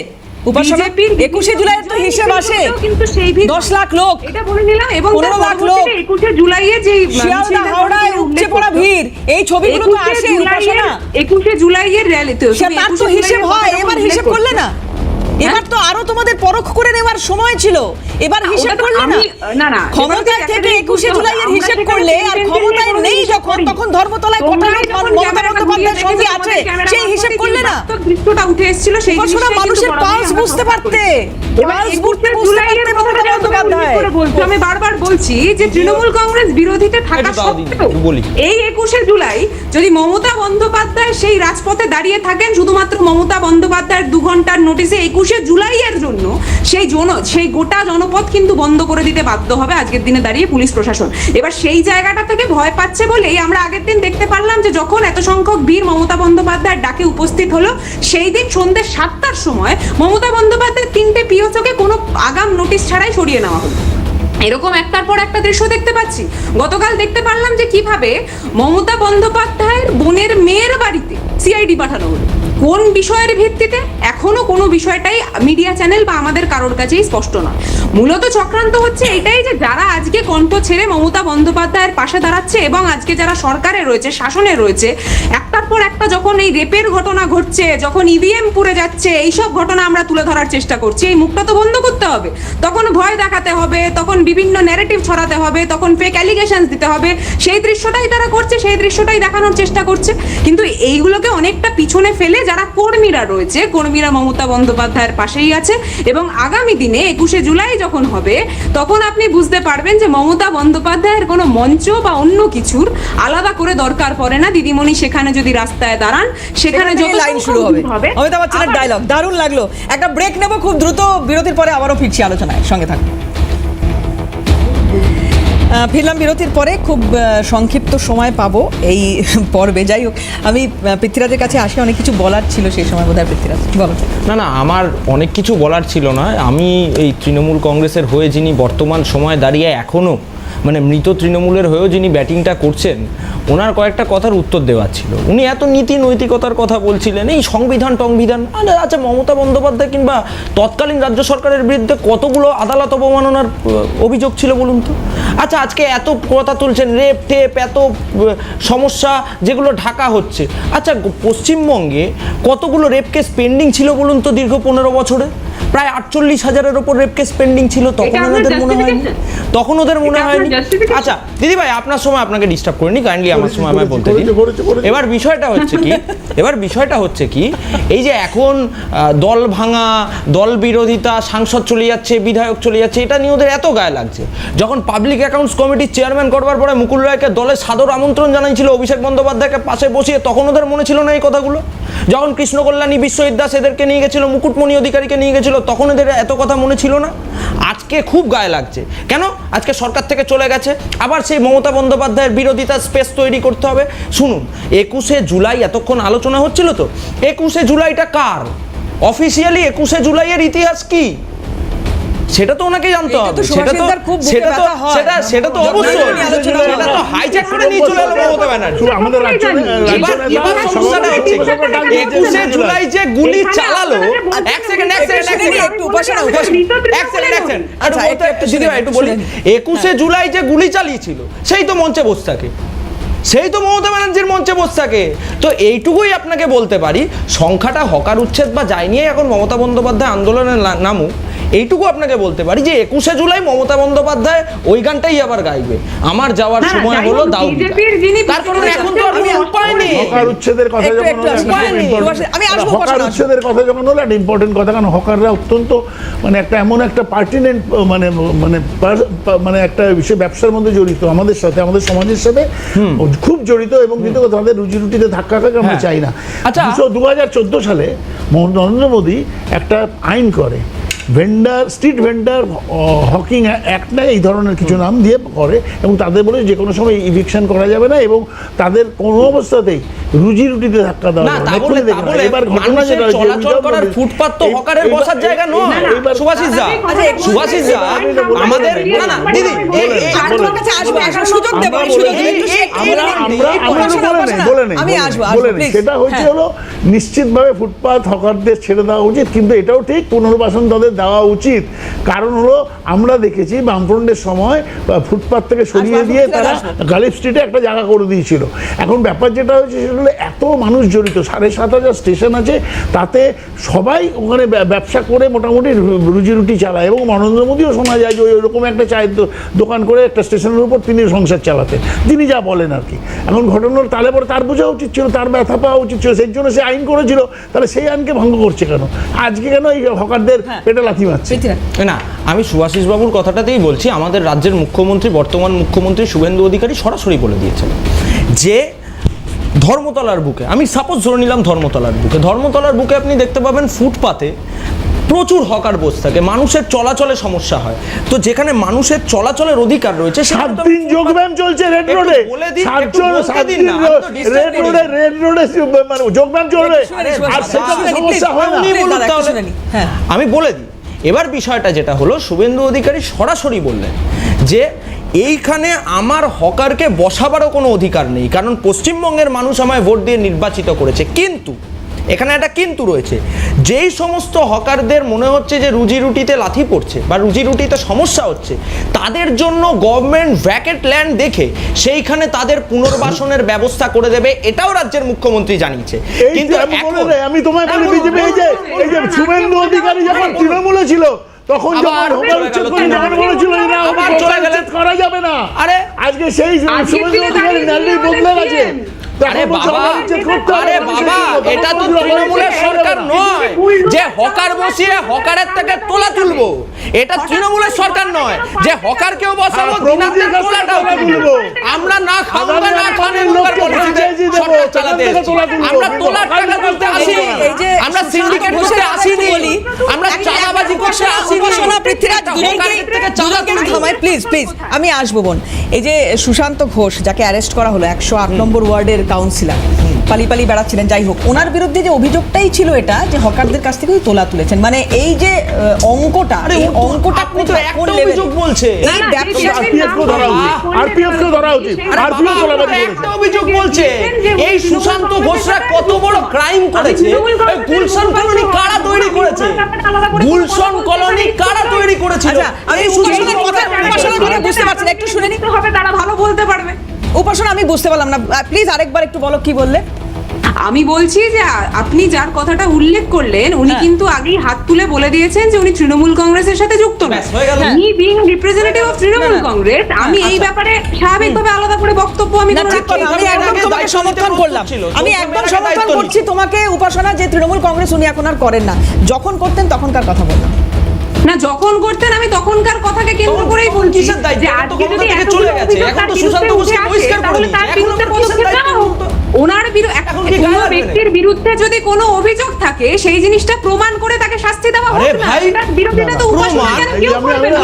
উপাসনা, 21শে জুলাইয়ের তো হিসেব আসে, কিন্তু সেই ভিড় 10 লাখ লোক, এটা বলে নিলাম, এবং 15 লাখ লোক 21শে জুলাইয়ে যে শিয়ালদা হাওড়ায় উপচে পড়া ভিড়, এই ছবিগুলো তো আসে উপাসনা। 21শে জুলাইয়ের র্যালিতে তার তো হিসেব হয়, এবার হিসেব করলে না, এবার তো আরো তোমাদের পরখ করে নেওয়ার সময় ছিল, এবার হিসেব করলে না। ক্ষমতায় থেকে 21শে জুলাইয়ের হিসেব করলে, আর ক্ষমতায় নেই যখন তখন ধর্মতলায় মমতা বন্দ্যোপাধ্যায়ের সঙ্গে আছে, সেই হিসেব করলে না। দৃশ্যটা উঠে এসেছিল, সেই উপাসনা মানুষের পালস বুঝতে পারতে, পালস বুঝতে পারতে মমতা বন্দ্যোপাধ্যায়। আমি বারবার বলছি যে তৃণমূল কংগ্রেস বিরোধীতে থাকা সত্ত্বেও এই 21শে জুলাই যদি মমতা বন্দ্যোপাধ্যায় সেই রাজপথে দাঁড়িয়ে থাকেন শুধুমাত্র মমতা বন্দ্যোপাধ্যায়ের 2 ঘন্টার নোটিশে 21শে জুলাইয়ের জন্য, সেই গোটা জনপথ কিন্তু বন্ধ করে দিতে বাধ্য হবে আজকের দিনে দাঁড়িয়ে পুলিশ প্রশাসন। এবার সেই জায়গাটা থেকে ভয় পাচ্ছে বলেই আমরা আগের দিন দেখতে পারলাম যে যখন এত সংখ্যক ভিড় মমতা বন্দ্যোপাধ্যায়ের ডাকে উপস্থিত হলো, সেই দিন সন্ধ্যে 7টার সময় মমতা বন্দ্যোপাধ্যায়ের 3টে পিওসকে কোনো আগাম নোটিশ ছাড়াই সরিয়ে নেওয়া হলো। এরকম একটার পর একটা দৃশ্য দেখতে পাচ্ছি। গতকাল দেখতে পারলাম যে কিভাবে মমতা বন্দ্যোপাধ্যায়ের বোনের মেয়ের বাড়িতে সিআইডি পাঠানো হলো, কোন বিষয়ের ভিত্তিতে এখনো কোনো বিষয়টাই মিডিয়া চ্যানেল বা আমাদের কারোর কাছেই স্পষ্ট নয়। মূলত চক্রান্ত হচ্ছে এটাই যে যারা আজকে কণ্ঠ ছেড়ে মমতা বন্দ্যোপাধ্যায়ের পাশে দাঁড়াচ্ছে এবং আজকে যারা সরকারে রয়েছে, শাসনে রয়েছে, একটার পর একটা যখন এই রেপের ঘটনা ঘটছে, যখন ইভিএম পুড়ে যাচ্ছে, এইসব ঘটনা আমরা তুলে ধরার চেষ্টা করছি, এই মুখটা তো বন্ধ করতে হবে, তখন ভয় দেখাতে হবে, তখন বিভিন্ন ন্যারেটিভ ছড়াতে হবে, তখন ফেক অ্যালিগেশনস দিতে হবে, সেই দৃশ্যটাই তারা করছে, সেই দৃশ্যটাই দেখানোর চেষ্টা করছে। কিন্তু এইগুলোকে অনেকটা পিছনে ফেলে যারা কর্মীরা রয়েছে, কর্মীরা মমতা বন্দ্যোপাধ্যায়ের পাশেই আছে, এবং আগামী দিনে 21শে জুলাই যখন হবে তখন আপনি বুঝতে পারবেন যে মমতা বন্দ্যোপাধ্যায়ের কোনো মঞ্চ বা অন্য কিছুর আলাদা করে দরকার পড়ে না। দিদিমণি সেখানে যদি রাস্তায় দাঁড়ান, সেখানে যত লাইন শুরু হবে। অমিতাভ বচ্চনের ডায়লগ দারুণ লাগলো। একটা ব্রেক নেব খুব দ্রুত, বিরতির পরে আবারও ফিরছি আলোচনায়, সঙ্গে থাকুন। ফিরলাম বিরতির পরে, খুব সংক্ষিপ্ত সময় পাবো এই পর্বে। যাই হোক, আমি পৃথ্বীরাজের কাছে আসি, অনেক কিছু বলার ছিল সেই সময় বোধহয়। পৃথ্বীরাজ বলো। না, আমার অনেক কিছু বলার ছিল না। আমি এই তৃণমূল কংগ্রেসের হয়ে যিনি বর্তমান সময়ে দাঁড়িয়ে এখনও মানে মৃত তৃণমূলের হয়েও যিনি ব্যাটিংটা করছেন, ওনার কয়েকটা কথার উত্তর দেওয়ার ছিল। উনি এত নীতি নৈতিকতার কথা বলছিলেন, এই সংবিধান টংবিধান। আচ্ছা, মমতা বন্দ্যোপাধ্যায় কিংবা তৎকালীন রাজ্য সরকারের বিরুদ্ধে কতগুলো আদালত অবমাননার অভিযোগ ছিল বলুন তো? আচ্ছা, আজকে এত কথা তুলছেন, রেপ টেপ, এত সমস্যা যেগুলো ঢাকা হচ্ছে। আচ্ছা, পশ্চিমবঙ্গে কতগুলো রেপ কেস পেন্ডিং ছিল বলুন তো দীর্ঘ 15 বছরে? প্রায় 48,000-এর ওপর রেপ কেস পেন্ডিং ছিল। তখন ওদের মনে হয়নি। আচ্ছা দিদি ভাই, আপনার সময় আপনাকে ডিস্টার্ব করিনি, কাইন্ডলি আমার সময় আমায় বলতে দিন। এবার বিষয়টা হচ্ছে কি, এই যে এখন দল ভাঙা, দল বিরোধিতা, সাংসদ চলে যাচ্ছে, বিধায়ক চলে যাচ্ছে, এটা নিয়ে ওদের এত গায়ে লাগছে। যখন পাবলিক অ্যাকাউন্টস কমিটির চেয়ারম্যান করবার পরে মুকুল রায়কে দলে সাদর আমন্ত্রণ জানাইছিল অভিষেক বন্দ্যোপাধ্যায়কে পাশে বসিয়ে, তখন ওদের মনে ছিল না এই কথাগুলো? যখন কৃষ্ণ কল্যাণী, বিশ্বজিৎ দাস এদেরকে নিয়ে গেছিল, মুকুটমণি অধিকারীকে নিয়ে গেছিল, তখন এদের এত কথা মনে ছিল না? আজকে খুব গায়ে লাগছে কেন? আজকে সরকার থেকে চলে গেছে, আবার সেই মমতা বন্দ্যোপাধ্যায়ের বিরোধিতার স্পেস তৈরি করতে হবে। শুনুন, 21শে জুলাই এতক্ষণ আলোচনা হচ্ছিল তো, 21শে জুলাইটা কার? অফিসিয়ালি 21শে জুলাইয়ের ইতিহাস কি সেটা তো ওনাকে জানতে হবে। সেটা তো অবশ্যই, সেটা তো হাইজ্যাক করে নিয়ে চলে এলো মমতা ব্যানার্জি। আমাদের এবার সমস্যাটা হচ্ছে 21শে জুলাই যে গুলি চালালো, এক সেকেন্ড একটু উপাসনা, একটু বলি, 21শে জুলাই যে গুলি চালিয়েছিল সেই তো মঞ্চে বসে থাকে। সেই তো মমতা ব্যানার্জির মঞ্চে বসে থাকে। তো এইটুকুই আপনাকে বলতে পারি, সংখ্যাটা হকার উচ্ছেদ বা যাই নিয়ে এখন মমতা বন্দ্যোপাধ্যায় আন্দোলনে নামুক, এইটুকু আপনাকে বলতে পারি যে 21শে জুলাই মমতা বন্দ্যোপাধ্যায় ওই গানটাই আবার গাইবে, আমার যাওয়ার সময় হলো দাও বিদায়। তার কারণ এখন তো আর কোনো উপায় নেই। হকার উচ্ছেদের কথা যখন আমি আসবো হকার উচ্ছেদের কথা যখন হলো, একটা ইম্পর্টেন্ট কথা, কারণ হকাররা অত্যন্ত মানে একটা এমন একটা পার্টিনেন্ট মানে মানে মানে একটা বিষয় ব্যবসার মধ্যে জড়িত, আমাদের সাথে, আমাদের সমাজের সাথে খুব জড়িত, এবং কিন্তু তাদের রুজি রুটিতে ধাক্কা খাক আমরা চাই না। আচ্ছা, 2014 সালে নরেন্দ্র মোদী একটা আইন করে, vendor, street vendor Hawking act না, এই ধরনের কিছু নাম দিয়ে করে, এবং তাদের বলে যে কোনো সময় ইভিকশন করা যাবে না, এবং তাদের কোনো অবস্থাতেই রুজি রুটিতে ধাক্কা দেওয়া না, যাবে তা না। বলে এবার ঘটনা যেটা হয়েছে, চলাচল করার ফুটপাত তো হকারের বসার জায়গা নয়। সুভাষিস দা, সুভাষিস দা, আমাদের না না দিদি, তোমার কাছে আসবো, সুযোগ দেবো, সুযোগ আমি আসবো, সেটা হচ্ছে হলো নিশ্চিতভাবে ফুটপাত হকারদের ছেড়ে দেওয়া উচিত, কিন্তু এটাও ঠিক পুনর্বাসন তাদের দেওয়া উচিত। কারণ হলো আমরা দেখেছি বামফ্রন্টের সময় ফুটপাত থেকে সরিয়ে দিয়ে তারা গালিব স্ট্রিটে একটা জায়গা করে দিয়েছিল। এখন ব্যাপার যেটা হয়েছে সেটা হলো এত মানুষ জড়িত, 7,500 স্টেশন আছে, তাতে সবাই ওখানে ব্যবসা করে মোটামুটি রুজি রুটি চালায়, এবং নরেন্দ্র মোদীও শোনা যায় যে ওইরকম একটা চায়ের দোকান করে একটা স্টেশনের উপর তিনি সংসার চালাতেন, তিনি যা বলেন আর কি। এখন ঘটনার তাহলে পরে তার বোঝা উচিত ছিল, তার ব্যথা পাওয়া উচিত ছিল, সেই জন্য সে আইন করেছিল, তাহলে সেই আইনকে ভঙ্গ করছে কেন আজকে, কেন এই হকারদের পেটে লাথি মারছে? না, আমি সুভাষিস বাবুর কথাটাতেই বলছি, আমাদের রাজ্যের মুখ্যমন্ত্রী, বর্তমান মুখ্যমন্ত্রী শুভেন্দু অধিকারী সরাসরি বলে দিয়েছেন যে ধর্মতলার বুকে, আমি সাপোজ ধরে নিলাম ধর্মতলার বুকে আপনি দেখতে পাবেন ফুটপাতে প্রচুর হকার বসে থাকে, মানুষের চলাচলে সমস্যা হয়। তো যেখানে মানুষের চলাচলের অধিকার রয়েছে, 7 দিন যোগব্যায়াম চলছে রেড রোডে, রেড রোডে মানে যোগব্যায়াম চলবে, আর সেটা সমস্যা হয় না। আমি বলে দিই, এবার বিষয়টা যেটা হলো, শুভেন্দু অধিকারী সরাসরি বললেন যে এইখানে আমার হকারকে বসাবারও কোনো অধিকার নেই, কারণ পশ্চিমবঙ্গের মানুষ আমায় ভোট দিয়ে নির্বাচিত করেছে। কিন্তু এখানে একটা কিন্তু রয়েছে, যেই সমস্ত হকারদের মনে হচ্ছে যে রুজি রুটিতে লাথি পড়ছে বা রুজি রুটিতে সমস্যা হচ্ছে, তাদের জন্য গভর্নমেন্ট ভ্যাকেট ল্যান্ড দেখে সেইখানে তাদের পুনর্বাসনের ব্যবস্থা করে দেবে, এটাও রাজ্যের মুখ্যমন্ত্রী জানিয়েছে। কিন্তু আমি তোমায় বলি, বিজেপি এই যে শুভেন্দু অধিকারী যখন তৃণমূলে ছিল তখন যখন হকার উচ্ছেদ করে যখন বলেছিল এরা হকার উচ্ছেদ করা যাবে না, আরে আজকে সেই শুভেন্দু অধিকারী ন্যালি বদলে গেছে। আরে বাবা, এটা তো তৃণমূলের সরকার নয় যে হকার বসিয়ে হকারের থেকে তোলা তুলবো, এটা তৃণমূলের সরকার নয় যে হকার কেউ বসাবো তোলাটাও তুলবো। আমরা না খাবো না খানের লোকের পলিসিতে সরকার চালাতে এসেছি, আমরা তোলার টাকা তুলতে আসিনি, আমরা সিন্ডিকেট করতে আসিনি, আমরা চাঁদাবাজি করতে আসিনি। প্লিজ প্লিজ আমি আসবো বোন। এই যে সুশান্ত ঘোষ, যাকে অ্যারেস্ট করা হলো, 108 নম্বর ওয়ার্ডের কাউন্সিলর, পালি বেড়াচ্ছিলেন, যাই হোক, ওনার বিরুদ্ধে যে অভিযোগটাই ছিল এটা যে হকারদের কাছ থেকে তোলা তুলেছেন, মানে এই যে অঙ্কটা, এই অঙ্কটা আপনি তো একটা অভিযোগ বলছে, এই ব্যবসা একটা অভিযোগ বলছে, এই সুশান্ত ঘোষরা কত বড় ক্রাইম করেছে, গুলশান কলোনি কারা তৈরি করেছে, গুলশান কলোনি কারা তৈরি করেছিল। আমি উপাসনার কথা বুঝতে পারছি না, একটু শুনে নিতে হবে, তারা ভালো বলতে পারবে। উপাসনা আমি বুঝতে পারলাম না, প্লিজ আরেকবার একটু বলো কি বললে। আমি বলছি যে আপনি যার কথাটা উল্লেখ করলেন উনি কিন্তু আগেই হাত তুলে বলে দিয়েছেন যে উনি তৃণমূল কংগ্রেসের সাথে যুক্ত না। উনি being representative of Trinamool Congress, আমি এই ব্যাপারে স্বাভাবিকভাবে আলাদা করে বক্তব্য আমি একদম তোমাকে সমর্থন করলাম, আমি একদম সমর্থন করছি তোমাকে উপাসনা, যে তৃণমূল কংগ্রেস উনি এখন আর করেন না, যখন করতেন তখনকার কথা বললাম না, যখন করতেন আমি তখনকার কথাকে কেন্দ্র করেই বলছি যে আজকে যদি চলে গেছে, এখন তো সুশান্ত ঘোষকে বহিষ্কার করে দিয়েছে, তার বিরুদ্ধে পদক্ষেপ নেওয়া হোক। ওনার কোনো ব্যক্তির বিরুদ্ধে যদি কোনো অভিযোগ থাকে সেই জিনিসটা প্রমাণ করে তাকে শাস্তি দেওয়া হোক না, সেটার বিরোধিতা তো উপাসনা কেন কেউ করবে না।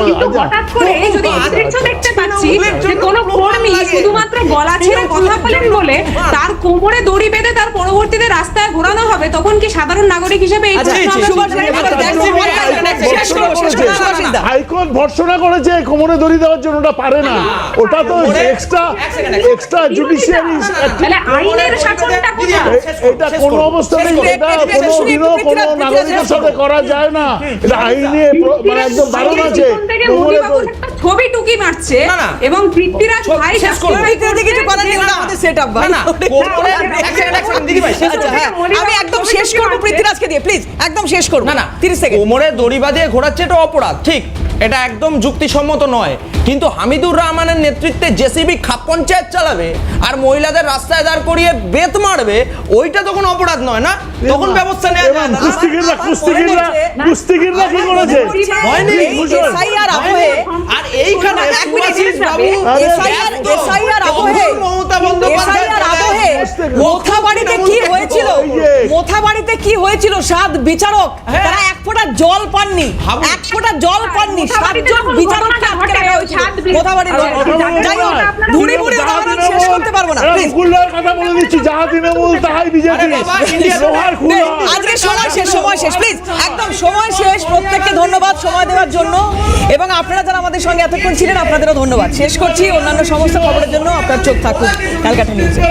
কিন্তু হঠাৎ করে যদি এই দৃশ্য দেখতে পাচ্ছি যে কোনো কর্মী শুধুমাত্র গলা ছেড়ে কথা বলেন বলে তার কোমরে দড়ি বেঁধে তার পরবর্তীতে রাস্তায় ঘোরানো হবে, তখন কি সাধারণ নাগরিক হিসেবে এই হাইকোর্ট ভর্ৎসনা করেছে কোমরে দড়ি দেওয়ার জন্য, ওটা পারে না, ওটা তো এক্সট্রা জুডিশিয়ারি, আইনের শাসনটা কোথায়? এটা কোনো অবস্থাতেই, এটা কোনো দিনও কোনো নাগরিকের সাথে করা যায় না, এটা আইনে মানে একদম বারণ আছে। ছবি টুকি মারছে না, না। এবং পৃথ্বীরাজ ভাই শেষ করবো। পৃথ্বীরাজকে কিছু করার নেই, ওটা আমাদের setup ভাই। না, না, কোমরের- এক সেকেন্ড, দিদিভাই, শেষ আচ্ছা, করবো। হ্যাঁ, আমি একদম শেষ করবো পৃথ্বীরাজকে দিয়ে, প্লিজ একদম শেষ করবো। না না 30 সেকেন্ড। কোমরে দড়ি বাঁধিয়ে ঘোরাচ্ছে এটা অপরাধ, ঠিক, এটা একদম যুক্তিসম্মত নয়, কিন্তু হামিদুর রহমানের নেতৃত্বে জেসিবি খাপ পঞ্চায়েত চালাবে আর মহিলাদের রাস্তায় দাঁড় করিয়ে বেত মারবে, ওইটা তখন অপরাধ নয় না, তখন ব্যবস্থা নেওয়া যায় না। কুস্তিগিররা কি করেছে? হয়নি। SIR আবহে আর এইখানে এক মিনিট, সুভাষিস বাবু SIR আবহে মমতা বন্দ্যোপাধ্যায় SIR আবহে মোথাবাড়িতে কি হয়েছিল, মোথাবাড়িতে কি হয়েছিল, 7 বিচারক হ্যাঁ। তারা এক ফোঁটা জল পাননি, ভাবুন। এক ফোঁটা জল পাননি, 7 জন বিচারককে আটকে রাখা হয়েছিল মোথাবাড়ির রোডে। যাই হোক, ধুরি মুড়ি উদাহরণ শেষ করতে পারবো না, প্লিজ। মুকুলদার কথা বলে দিচ্ছি, যাহা তৃণমূল তাহাই বিজেপি। আরে বাবা, ইন্ডিয়া লোহার খুলা। আজকে সময় শেষ প্লিজ, একদম সময় শেষ। প্রত্যেককে ধন্যবাদ সময় দেওয়ার জন্য, এবং আপনারা যারা আমাদের সঙ্গে এতক্ষণ ছিলেন আপনাদেরও ধন্যবাদ। শেষ করছি, অন্যান্য সমস্ত খবরের জন্য আপনার চোখ থাকুক ক্যালকাটা নিউজে।